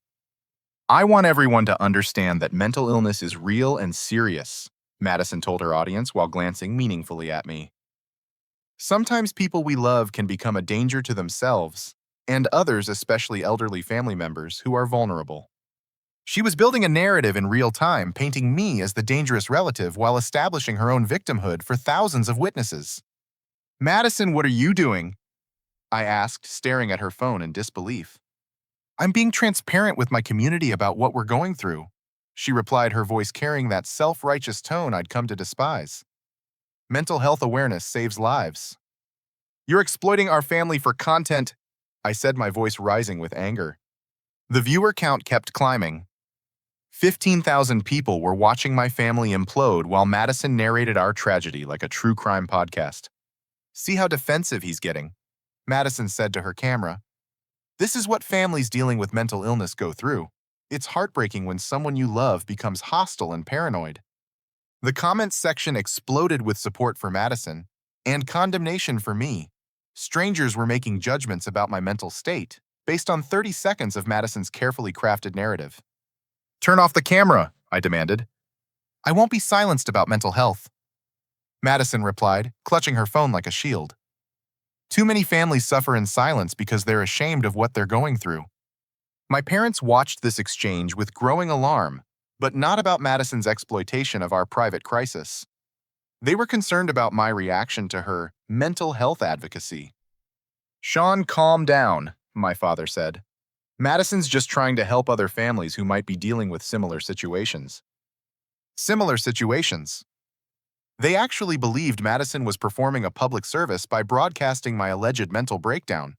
"I want everyone to understand that mental illness is real and serious," Madison told her audience while glancing meaningfully at me. "Sometimes people we love can become a danger to themselves, and others, especially elderly family members, who are vulnerable." She was building a narrative in real time, painting me as the dangerous relative while establishing her own victimhood for thousands of witnesses. "Madison, what are you doing?" I asked, staring at her phone in disbelief. "I'm being transparent with my community about what we're going through," she replied, her voice carrying that self-righteous tone I'd come to despise. "Mental health awareness saves lives." "You're exploiting our family for content," I said, my voice rising with anger. The viewer count kept climbing. 15,000 people were watching my family implode while Madison narrated our tragedy like a true crime podcast. "See how defensive he's getting," Madison said to her camera. "This is what families dealing with mental illness go through. It's heartbreaking when someone you love becomes hostile and paranoid." The comments section exploded with support for Madison and condemnation for me. Strangers were making judgments about my mental state based on 30 seconds of Madison's carefully crafted narrative. "Turn off the camera," I demanded. "I won't be silenced about mental health," Madison replied, clutching her phone like a shield. "Too many families suffer in silence because they're ashamed of what they're going through." My parents watched this exchange with growing alarm, but not about Madison's exploitation of our private crisis. They were concerned about my reaction to her mental health advocacy. "Sean, calm down," my father said. "Madison's just trying to help other families who might be dealing with similar situations." Similar situations. They actually believed Madison was performing a public service by broadcasting my alleged mental breakdown.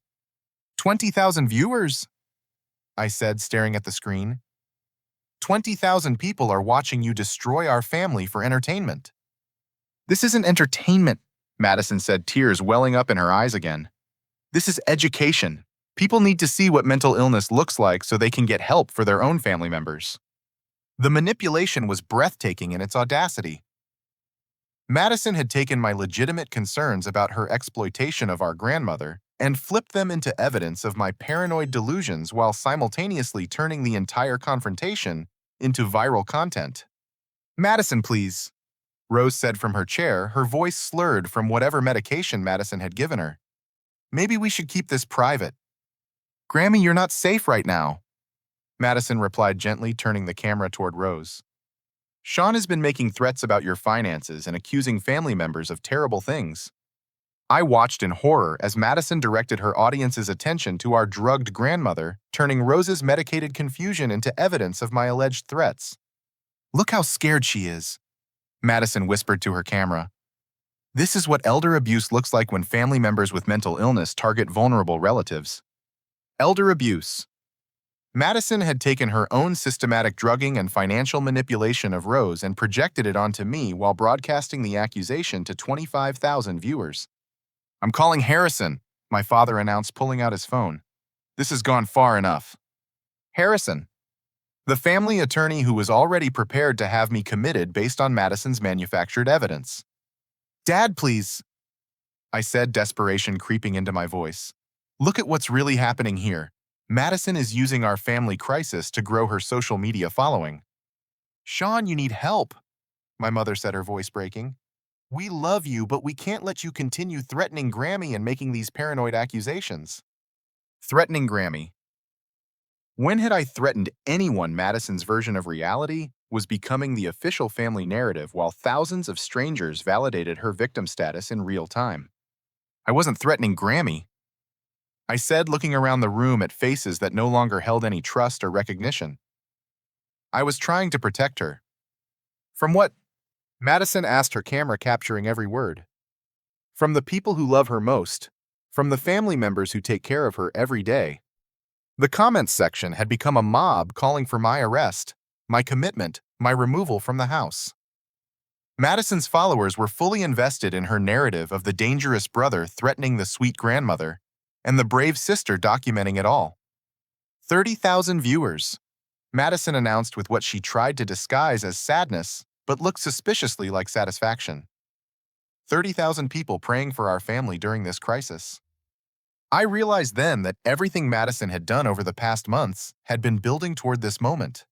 20,000 viewers, I said, staring at the screen. 20,000 people are watching you destroy our family for entertainment. "This isn't entertainment," Madison said, tears welling up in her eyes again. "This is education. People need to see what mental illness looks like so they can get help for their own family members." The manipulation was breathtaking in its audacity. Madison had taken my legitimate concerns about her exploitation of our grandmother and flipped them into evidence of my paranoid delusions while simultaneously turning the entire confrontation into viral content. "Madison, please," Rose said from her chair, her voice slurred from whatever medication Madison had given her. "Maybe we should keep this private." "Grammy, you're not safe right now," Madison replied gently, turning the camera toward Rose. "Sean has been making threats about your finances and accusing family members of terrible things." I watched in horror as Madison directed her audience's attention to our drugged grandmother, turning Rose's medicated confusion into evidence of my alleged threats. "Look how scared she is," Madison whispered to her camera. "This is what elder abuse looks like when family members with mental illness target vulnerable relatives." Elder abuse. Madison had taken her own systematic drugging and financial manipulation of Rose and projected it onto me while broadcasting the accusation to 25,000 viewers. "I'm calling Harrison," my father announced, pulling out his phone. "This has gone far enough." Harrison, the family attorney who was already prepared to have me committed based on Madison's manufactured evidence. "Dad, please," I said, desperation creeping into my voice. "Look at what's really happening here. Madison is using our family crisis to grow her social media following." "Sean, you need help," my mother said, her voice breaking. "We love you, but we can't let you continue threatening Grammy and making these paranoid accusations." Threatening Grammy. When had I threatened anyone? Madison's version of reality was becoming the official family narrative while thousands of strangers validated her victim status in real time. "I wasn't threatening Grammy," I said, looking around the room at faces that no longer held any trust or recognition. "I was trying to protect her." "From what?" Madison asked, her camera capturing every word. "From the people who love her most. From the family members who take care of her every day." The comments section had become a mob calling for my arrest, my commitment, my removal from the house. Madison's followers were fully invested in her narrative of the dangerous brother threatening the sweet grandmother, and the brave sister documenting it all. 30,000 viewers, Madison announced with what she tried to disguise as sadness, but looked suspiciously like satisfaction. 30,000 people praying for our family during this crisis. I realized then that everything Madison had done over the past months had been building toward this moment.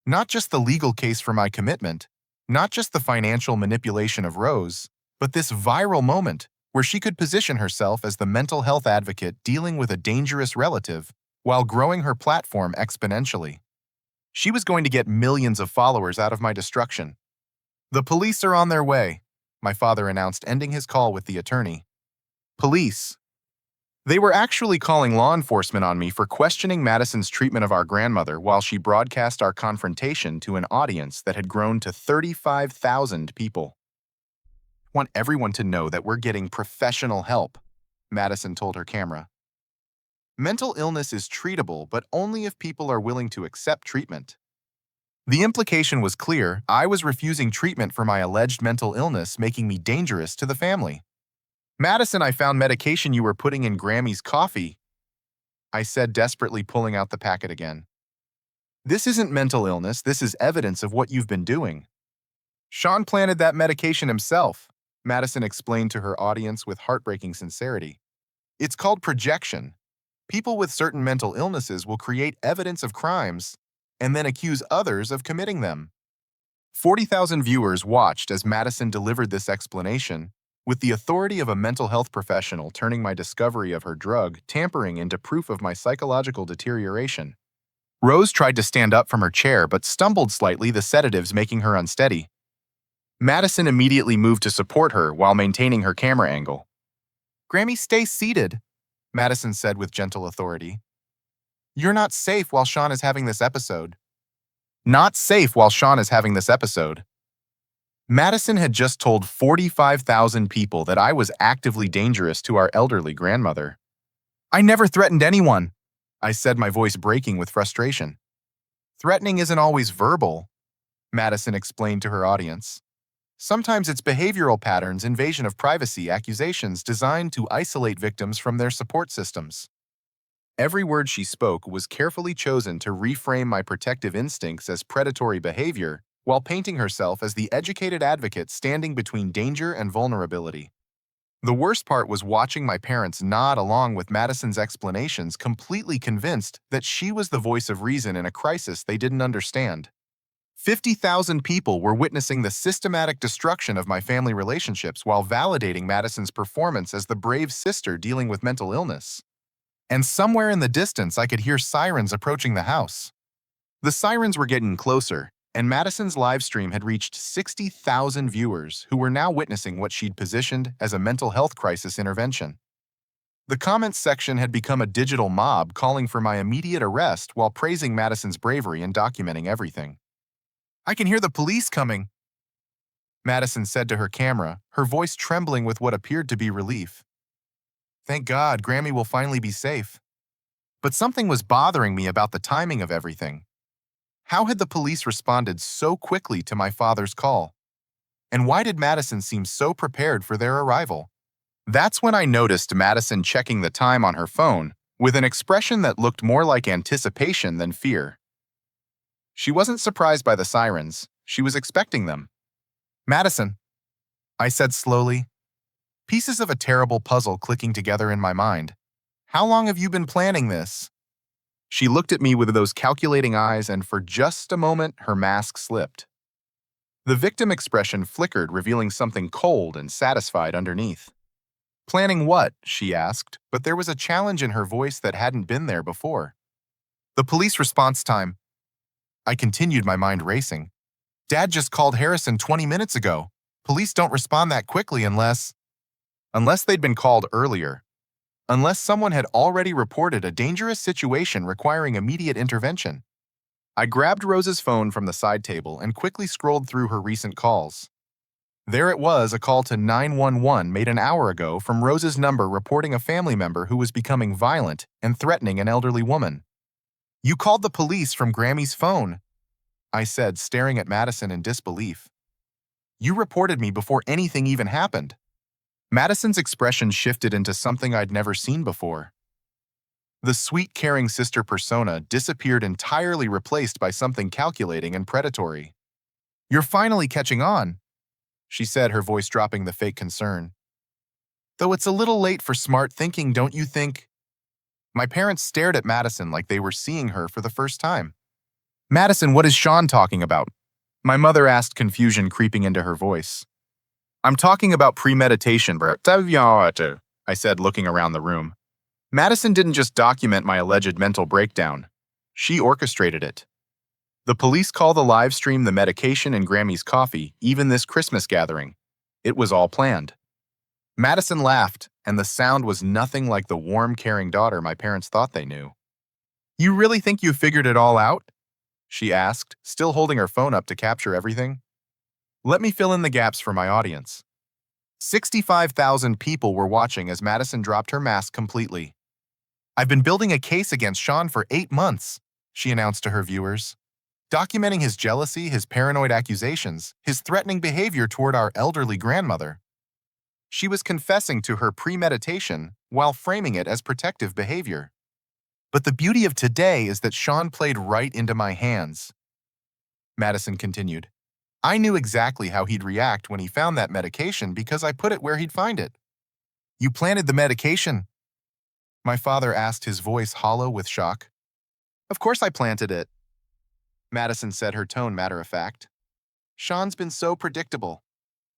Not just the legal case for my commitment, not just the financial manipulation of Rose, but this viral moment where she could position herself as the mental health advocate dealing with a dangerous relative while growing her platform exponentially. She was going to get millions of followers out of my destruction. "The police are on their way," my father announced, ending his call with the attorney. Police. They were actually calling law enforcement on me for questioning Madison's treatment of our grandmother while she broadcast our confrontation to an audience that had grown to 35,000 people. "I want everyone to know that we're getting professional help," Madison told her camera. "Mental illness is treatable, but only if people are willing to accept treatment." The implication was clear. I was refusing treatment for my alleged mental illness, making me dangerous to the family. "Madison, I found medication you were putting in Grammy's coffee," I said, desperately pulling out the packet again. "This isn't mental illness, this is evidence of what you've been doing." "Sean planted that medication himself," Madison explained to her audience with heartbreaking sincerity. "It's called projection. People with certain mental illnesses will create evidence of crimes and then accuse others of committing them." 40,000 viewers watched as Madison delivered this explanation, with the authority of a mental health professional turning my discovery of her drug tampering into proof of my psychological deterioration. Rose tried to stand up from her chair but stumbled slightly, the sedatives making her unsteady. Madison immediately moved to support her while maintaining her camera angle. "Grammy, stay seated," Madison said with gentle authority. "You're not safe while Sean is having this episode." Not safe while Sean is having this episode. Madison had just told 45,000 people that I was actively dangerous to our elderly grandmother. "I never threatened anyone," I said, my voice breaking with frustration. "Threatening isn't always verbal," Madison explained to her audience. "Sometimes it's behavioral patterns, invasion of privacy, accusations designed to isolate victims from their support systems." Every word she spoke was carefully chosen to reframe my protective instincts as predatory behavior, while painting herself as the educated advocate standing between danger and vulnerability. The worst part was watching my parents nod along with Madison's explanations, completely convinced that she was the voice of reason in a crisis they didn't understand. 50,000 people were witnessing the systematic destruction of my family relationships while validating Madison's performance as the brave sister dealing with mental illness. And somewhere in the distance, I could hear sirens approaching the house. The sirens were getting closer, and Madison's live stream had reached 60,000 viewers who were now witnessing what she'd positioned as a mental health crisis intervention. The comments section had become a digital mob calling for my immediate arrest while praising Madison's bravery and documenting everything. "I can hear the police coming," Madison said to her camera, her voice trembling with what appeared to be relief. "Thank God, Grammy will finally be safe." But something was bothering me about the timing of everything. How had the police responded so quickly to my father's call? And why did Madison seem so prepared for their arrival? That's when I noticed Madison checking the time on her phone with an expression that looked more like anticipation than fear. She wasn't surprised by the sirens. She was expecting them. "Madison," I said slowly, pieces of a terrible puzzle clicking together in my mind. "How long have you been planning this?" She looked at me with those calculating eyes, and for just a moment, her mask slipped. The victim expression flickered, revealing something cold and satisfied underneath. "Planning what?" she asked, but there was a challenge in her voice that hadn't been there before. "The police response time." I continued, my mind racing. "Dad just called Harrison 20 minutes ago. Police don't respond that quickly unless they'd been called earlier. Unless someone had already reported a dangerous situation requiring immediate intervention." I grabbed Rose's phone from the side table and quickly scrolled through her recent calls. There it was, a call to 911 made an hour ago from Rose's number reporting a family member who was becoming violent and threatening an elderly woman. "You called the police from Grammy's phone," I said, staring at Madison in disbelief. "You reported me before anything even happened." Madison's expression shifted into something I'd never seen before. The sweet, caring sister persona disappeared, entirely replaced by something calculating and predatory. "You're finally catching on," she said, her voice dropping the fake concern. "Though it's a little late for smart thinking, don't you think?" My parents stared at Madison like they were seeing her for the first time. "Madison, what is Sean talking about?" my mother asked, confusion creeping into her voice. "I'm talking about premeditation, I said, looking around the room. Madison didn't just document my alleged mental breakdown. She orchestrated it. The police call the live stream, the medication, and Grammy's coffee, even this Christmas gathering. It was all planned." Madison laughed, and the sound was nothing like the warm, caring daughter my parents thought they knew. "You really think you figured it all out?" she asked, still holding her phone up to capture everything. Let me fill in the gaps for my audience. 65,000 people were watching as Madison dropped her mask completely. "I've been building a case against Sean for 8 months, she announced to her viewers, documenting his jealousy, his paranoid accusations, his threatening behavior toward our elderly grandmother. She was confessing to her premeditation while framing it as protective behavior. But the beauty of today is that Sean played right into my hands," Madison continued. "I knew exactly how he'd react when he found that medication because I put it where he'd find it." "You planted the medication?" my father asked, his voice hollow with shock. "Of course I planted it," Madison said, her tone matter-of-fact. "Sean's been so predictable.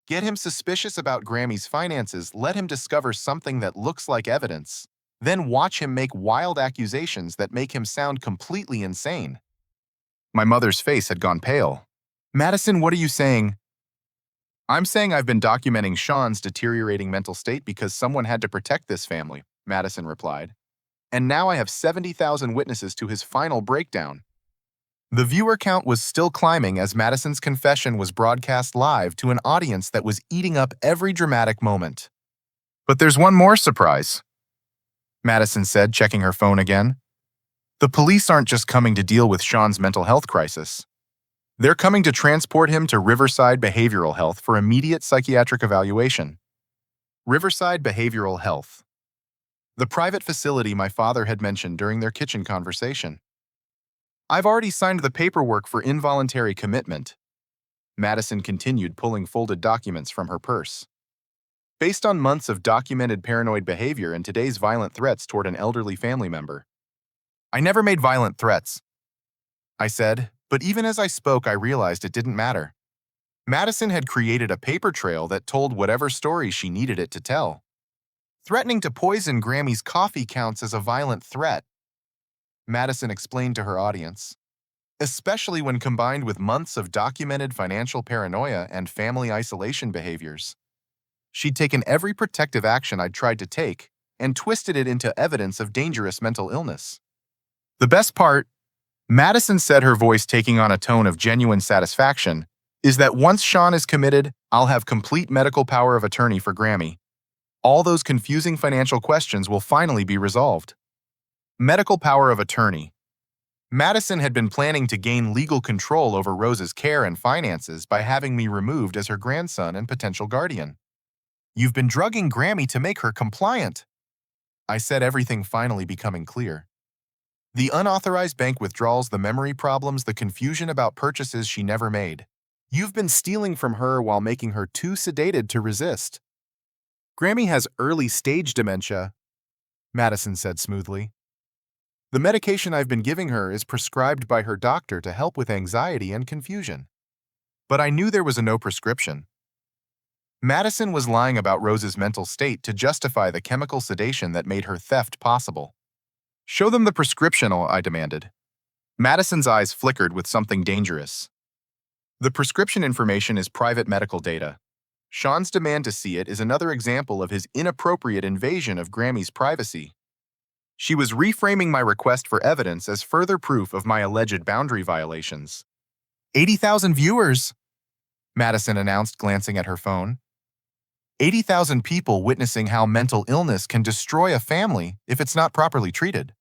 Get him suspicious about Grammy's finances, let him discover something that looks like evidence, then watch him make wild accusations that make him sound completely insane." My mother's face had gone pale. "Madison, what are you saying?" "I'm saying I've been documenting Sean's deteriorating mental state because someone had to protect this family," Madison replied. "And now I have 70,000 witnesses to his final breakdown." The viewer count was still climbing as Madison's confession was broadcast live to an audience that was eating up every dramatic moment. "But there's one more surprise," Madison said, checking her phone again. "The police aren't just coming to deal with Sean's mental health crisis. They're coming to transport him to Riverside Behavioral Health for immediate psychiatric evaluation." Riverside Behavioral Health. The private facility my father had mentioned during their kitchen conversation. "I've already signed the paperwork for involuntary commitment," Madison continued, pulling folded documents from her purse. "Based on months of documented paranoid behavior and today's violent threats toward an elderly family member." "I never made violent threats," I said, but even as I spoke, I realized it didn't matter. Madison had created a paper trail that told whatever story she needed it to tell. "Threatening to poison Grammy's coffee counts as a violent threat," Madison explained to her audience. especially when combined with months of documented financial paranoia and family isolation behaviors. She'd taken every protective action I'd tried to take and twisted it into evidence of dangerous mental illness. The best part, Madison said, her voice taking on a tone of genuine satisfaction, is that once Sean is committed, I'll have complete medical power of attorney for Grammy. All those confusing financial questions will finally be resolved. Medical power of attorney. Madison had been planning to gain legal control over Rose's care and finances by having me removed as her grandson and potential guardian. You've been drugging Grammy to make her compliant, I said, everything finally becoming clear. The unauthorized bank withdrawals, the memory problems, the confusion about purchases she never made. You've been stealing from her while making her too sedated to resist. Grammy has early-stage dementia, Madison said smoothly. The medication I've been giving her is prescribed by her doctor to help with anxiety and confusion. But I knew there was no prescription. Madison was lying about Rose's mental state to justify the chemical sedation that made her theft possible. Show them the prescription, I demanded. Madison's eyes flickered with something dangerous. The prescription information is private medical data. Sean's demand to see it is another example of his inappropriate invasion of Grammy's privacy. She was reframing my request for evidence as further proof of my alleged boundary violations. 80,000 viewers, Madison announced, glancing at her phone. 80,000 people witnessing how mental illness can destroy a family if it's not properly treated.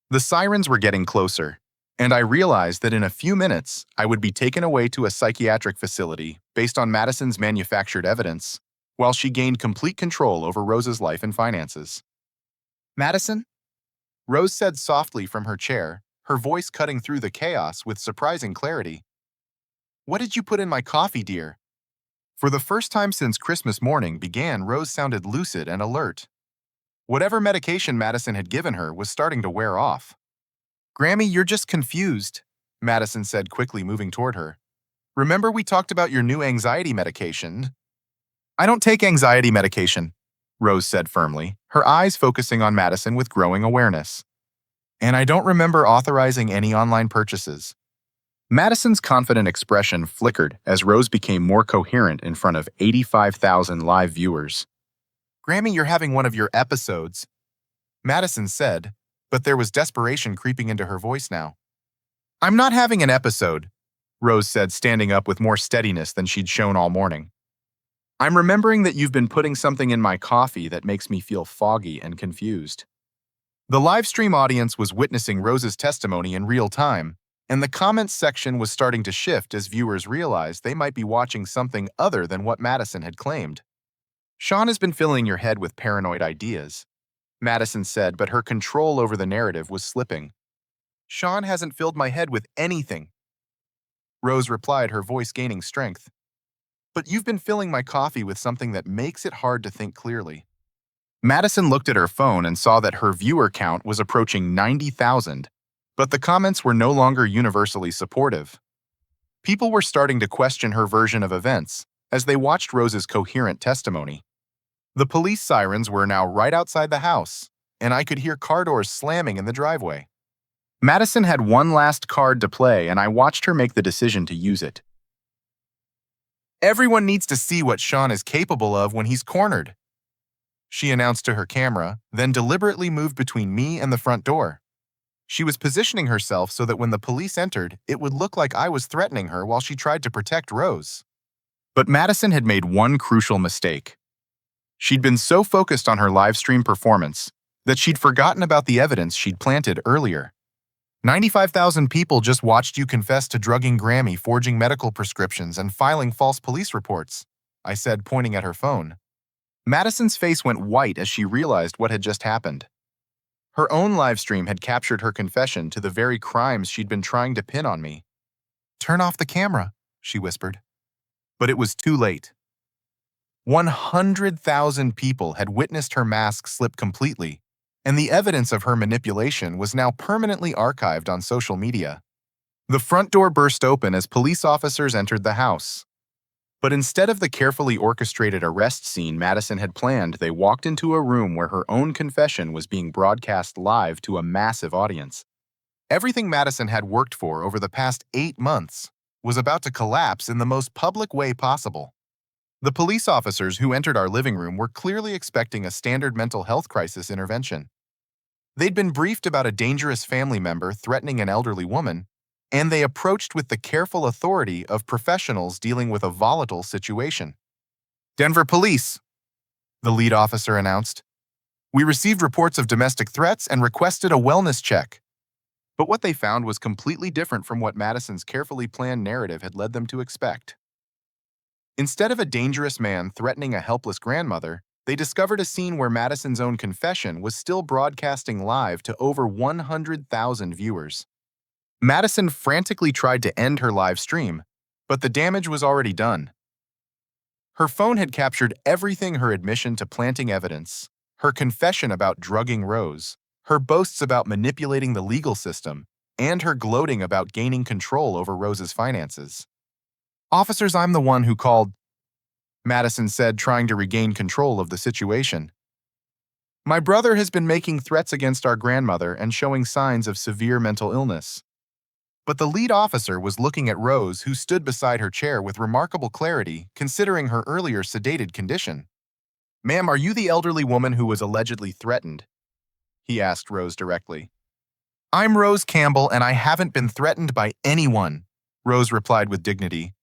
The sirens were getting closer, and I realized that in a few minutes I would be taken away to a psychiatric facility based on Madison's manufactured evidence, while she gained complete control over Rose's life and finances. Madison? Rose said softly from her chair, her voice cutting through the chaos with surprising clarity. What did you put in my coffee, dear? For the first time since Christmas morning began, Rose sounded lucid and alert. Whatever medication Madison had given her was starting to wear off. Grammy, you're just confused, Madison said quickly, moving toward her. Remember we talked about your new anxiety medication? I don't take anxiety medication, Rose said firmly, her eyes focusing on Madison with growing awareness. And I don't remember authorizing any online purchases. Madison's confident expression flickered as Rose became more coherent in front of 85,000 live viewers. Grammy, you're having one of your episodes, Madison said, but there was desperation creeping into her voice now. I'm not having an episode, Rose said, standing up with more steadiness than she'd shown all morning. I'm remembering that you've been putting something in my coffee that makes me feel foggy and confused. The live stream audience was witnessing Rose's testimony in real time, and the comments section was starting to shift as viewers realized they might be watching something other than what Madison had claimed. Sean has been filling your head with paranoid ideas, Madison said, but her control over the narrative was slipping. Sean hasn't filled my head with anything, Rose replied, her voice gaining strength. But you've been filling my coffee with something that makes it hard to think clearly. Madison looked at her phone and saw that her viewer count was approaching 90,000, but the comments were no longer universally supportive. People were starting to question her version of events as they watched Rose's coherent testimony. The police sirens were now right outside the house, and I could hear car doors slamming in the driveway. Madison had one last card to play, and I watched her make the decision to use it. Everyone needs to see what Sean is capable of when he's cornered, she announced to her camera, then deliberately moved between me and the front door. She was positioning herself so that when the police entered, it would look like I was threatening her while she tried to protect Rose. But Madison had made one crucial mistake. She'd been so focused on her live stream performance that she'd forgotten about the evidence she'd planted earlier. 95,000 people just watched you confess to drugging Grammy, forging medical prescriptions, and filing false police reports, I said, pointing at her phone. Madison's face went white as she realized what had just happened. Her own live stream had captured her confession to the very crimes she'd been trying to pin on me. Turn off the camera, she whispered. But it was too late. 100,000 people had witnessed her mask slip completely, and the evidence of her manipulation was now permanently archived on social media. The front door burst open as police officers entered the house. But instead of the carefully orchestrated arrest scene Madison had planned, they walked into a room where her own confession was being broadcast live to a massive audience. Everything Madison had worked for over the past 8 months was about to collapse in the most public way possible. The police officers who entered our living room were clearly expecting a standard mental health crisis intervention. They'd been briefed about a dangerous family member threatening an elderly woman, and they approached with the careful authority of professionals dealing with a volatile situation. "Denver Police," the lead officer announced. "We received reports of domestic threats and requested a wellness check." But what they found was completely different from what Madison's carefully planned narrative had led them to expect. Instead of a dangerous man threatening a helpless grandmother, they discovered a scene where Madison's own confession was still broadcasting live to over 100,000 viewers. Madison frantically tried to end her live stream, but the damage was already done. Her phone had captured everything: her admission to planting evidence, her confession about drugging Rose, her boasts about manipulating the legal system, and her gloating about gaining control over Rose's finances. "Officers, I'm the one who called," Madison said, trying to regain control of the situation. "My brother has been making threats against our grandmother and showing signs of severe mental illness." But the lead officer was looking at Rose, who stood beside her chair with remarkable clarity, considering her earlier sedated condition. "Ma'am, are you the elderly woman who was allegedly threatened?" he asked Rose directly. "I'm Rose Campbell, and I haven't been threatened by anyone," Rose replied with dignity.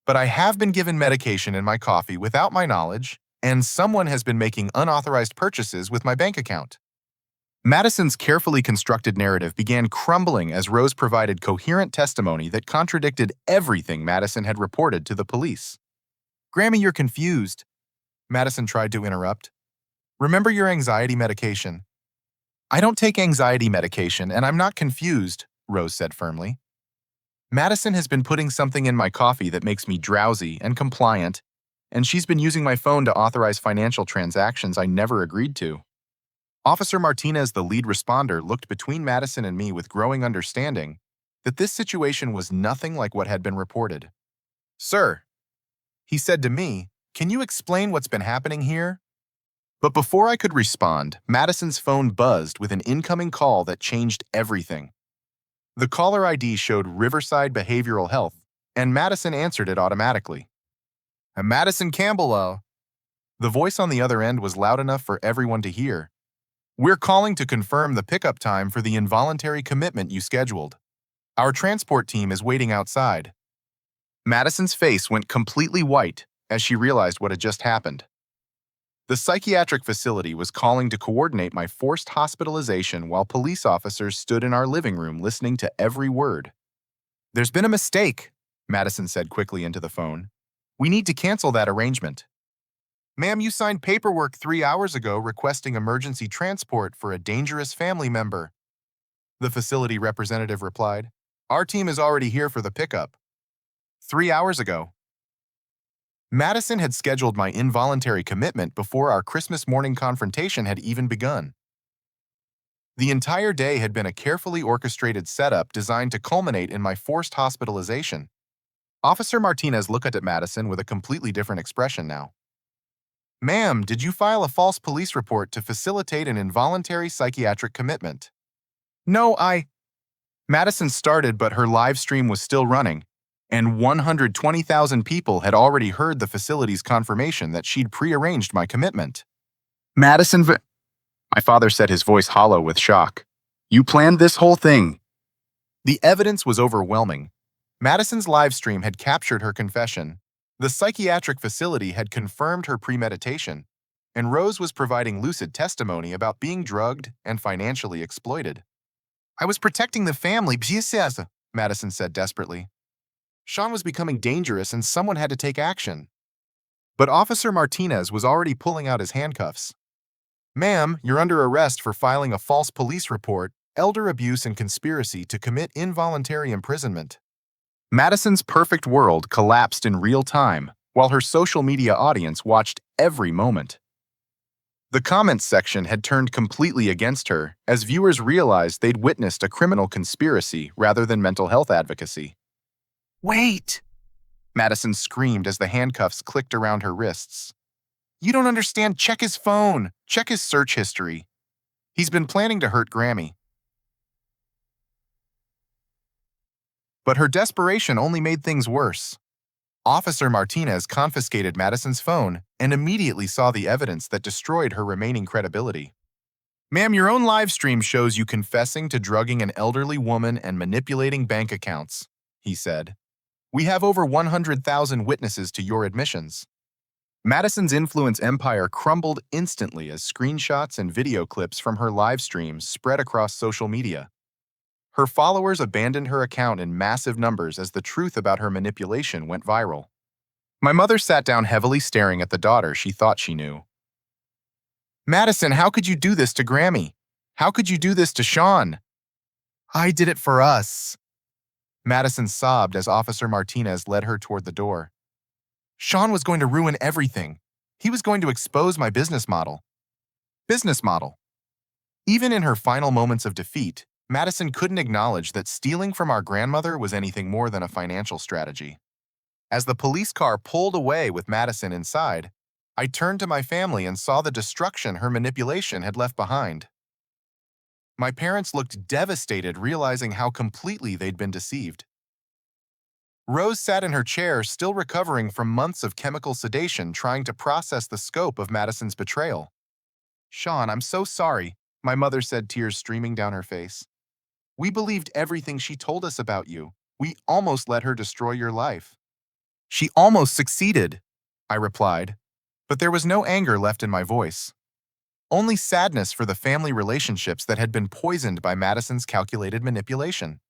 "But I have been given medication in my coffee without my knowledge, and someone has been making unauthorized purchases with my bank account." Madison's carefully constructed narrative began crumbling as Rose provided coherent testimony that contradicted everything Madison had reported to the police. "Grammy, you're confused," Madison tried to interrupt. "Remember your anxiety medication." "I don't take anxiety medication, and I'm not confused," Rose said firmly. "Madison has been putting something in my coffee that makes me drowsy and compliant, and she's been using my phone to authorize financial transactions I never agreed to." Officer Martinez, the lead responder, looked between Madison and me with growing understanding that this situation was nothing like what had been reported. "Sir," he said to me, "can you explain what's been happening here?" But before I could respond, Madison's phone buzzed with an incoming call that changed everything. The caller ID showed Riverside Behavioral Health, and Madison answered it automatically. "Madison Campbell, the voice on the other end was loud enough for everyone to hear. "We're calling to confirm the pickup time for the involuntary commitment you scheduled. Our transport team is waiting outside." Madison's face went completely white as she realized what had just happened. The psychiatric facility was calling to coordinate my forced hospitalization while police officers stood in our living room listening to every word. "There's been a mistake," Madison said quickly into the phone. "We need to cancel that arrangement." "Ma'am, you signed paperwork 3 hours ago requesting emergency transport for a dangerous family member," the facility representative replied. "Our team is already here for the pickup." 3 hours ago. Madison had scheduled my involuntary commitment before our Christmas morning confrontation had even begun. The entire day had been a carefully orchestrated setup designed to culminate in my forced hospitalization. Officer Martinez looked at Madison with a completely different expression now. "Ma'am, did you file a false police report to facilitate an involuntary psychiatric commitment?" "No, Madison started, but her live stream was still running, and 120,000 people had already heard the facility's confirmation that she'd prearranged my commitment. My father said, his voice hollow with shock. "You planned this whole thing?" The evidence was overwhelming. Madison's live stream had captured her confession. The psychiatric facility had confirmed her premeditation, and Rose was providing lucid testimony about being drugged and financially exploited. "I was protecting the family," Madison said desperately. "Sean was becoming dangerous and someone had to take action." But Officer Martinez was already pulling out his handcuffs. "Ma'am, you're under arrest for filing a false police report, elder abuse, and conspiracy to commit involuntary imprisonment." Madison's perfect world collapsed in real time, while her social media audience watched every moment. The comments section had turned completely against her as viewers realized they'd witnessed a criminal conspiracy rather than mental health advocacy. "Wait!" Madison screamed as the handcuffs clicked around her wrists. "You don't understand. Check his phone. Check his search history. He's been planning to hurt Grammy." But her desperation only made things worse. Officer Martinez confiscated Madison's phone and immediately saw the evidence that destroyed her remaining credibility. "Ma'am, your own live stream shows you confessing to drugging an elderly woman and manipulating bank accounts," he said. "We have over 100,000 witnesses to your admissions." Madison's influence empire crumbled instantly as screenshots and video clips from her live streams spread across social media. Her followers abandoned her account in massive numbers as the truth about her manipulation went viral. My mother sat down heavily staring at the daughter she thought she knew. "Madison, how could you do this to Grammy? How could you do this to Sean?" "I did it for us." Madison sobbed as Officer Martinez led her toward the door. "Sean was going to ruin everything. He was going to expose my business model." Business model. Even in her final moments of defeat, Madison couldn't acknowledge that stealing from our grandmother was anything more than a financial strategy. As the police car pulled away with Madison inside, I turned to my family and saw the destruction her manipulation had left behind. My parents looked devastated, realizing how completely they'd been deceived. Rose sat in her chair, still recovering from months of chemical sedation, trying to process the scope of Madison's betrayal. "Sean, I'm so sorry," my mother said, tears streaming down her face. "We believed everything she told us about you. We almost let her destroy your life." "She almost succeeded," I replied, but there was no anger left in my voice. Only sadness for the family relationships that had been poisoned by Madison's calculated manipulation.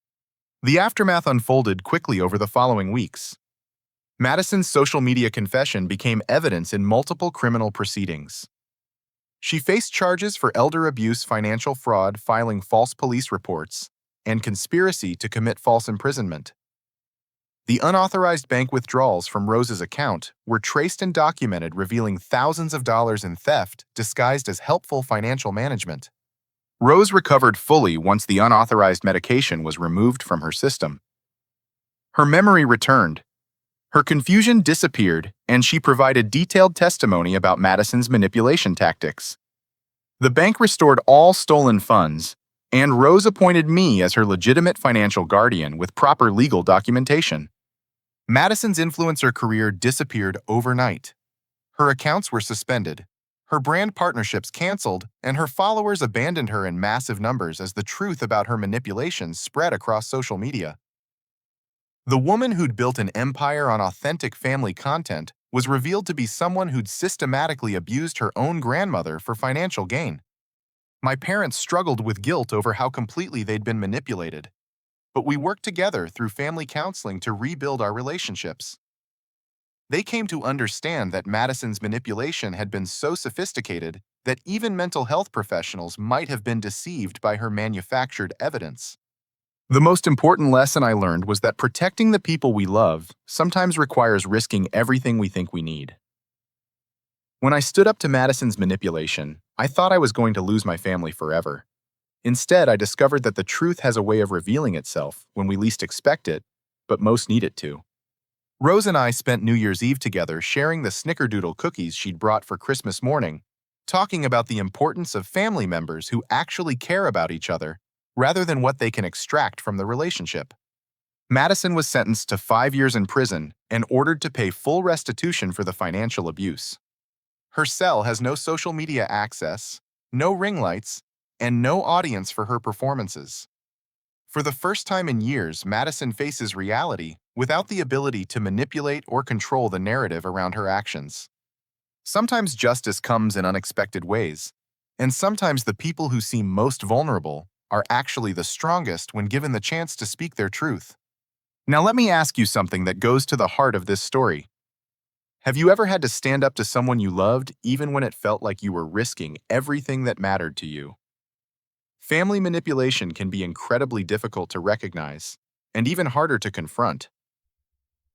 The aftermath unfolded quickly over the following weeks. Madison's social media confession became evidence in multiple criminal proceedings. She faced charges for elder abuse, financial fraud, filing false police reports, and conspiracy to commit false imprisonment. The unauthorized bank withdrawals from Rose's account were traced and documented, revealing thousands of dollars in theft disguised as helpful financial management. Rose recovered fully once the unauthorized medication was removed from her system. Her memory returned. Her confusion disappeared, and she provided detailed testimony about Madison's manipulation tactics. The bank restored all stolen funds, and Rose appointed me as her legitimate financial guardian with proper legal documentation. Madison's influencer career disappeared overnight. Her accounts were suspended, her brand partnerships canceled, and her followers abandoned her in massive numbers as the truth about her manipulations spread across social media. The woman who'd built an empire on authentic family content was revealed to be someone who'd systematically abused her own grandmother for financial gain. My parents struggled with guilt over how completely they'd been manipulated, but we worked together through family counseling to rebuild our relationships. They came to understand that Madison's manipulation had been so sophisticated that even mental health professionals might have been deceived by her manufactured evidence. The most important lesson I learned was that protecting the people we love sometimes requires risking everything we think we need. When I stood up to Madison's manipulation, I thought I was going to lose my family forever. Instead, I discovered that the truth has a way of revealing itself when we least expect it, but most need it to. Rose and I spent New Year's Eve together sharing the snickerdoodle cookies she'd brought for Christmas morning, talking about the importance of family members who actually care about each other rather than what they can extract from the relationship. Madison was sentenced to 5 years in prison and ordered to pay full restitution for the financial abuse. Her cell has no social media access, no ring lights, and no audience for her performances. For the first time in years, Madison faces reality without the ability to manipulate or control the narrative around her actions. Sometimes justice comes in unexpected ways, and sometimes the people who seem most vulnerable are actually the strongest when given the chance to speak their truth. Now let me ask you something that goes to the heart of this story. Have you ever had to stand up to someone you loved even when it felt like you were risking everything that mattered to you? Family manipulation can be incredibly difficult to recognize and even harder to confront,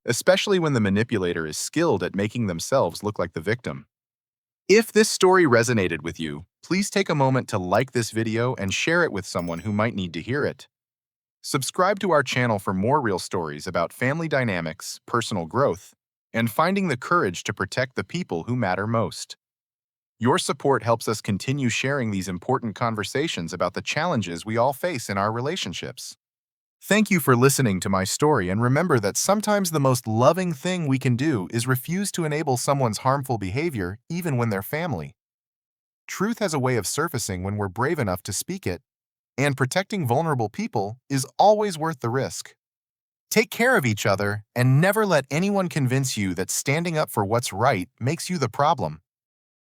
especially when the manipulator is skilled at making themselves look like the victim. If this story resonated with you, please take a moment to like this video and share it with someone who might need to hear it. Subscribe to our channel for more real stories about family dynamics, personal growth, and finding the courage to protect the people who matter most. Your support helps us continue sharing these important conversations about the challenges we all face in our relationships. Thank you for listening to my story, and remember that sometimes the most loving thing we can do is refuse to enable someone's harmful behavior, even when they're family. Truth has a way of surfacing when we're brave enough to speak it, and protecting vulnerable people is always worth the risk. Take care of each other and never let anyone convince you that standing up for what's right makes you the problem.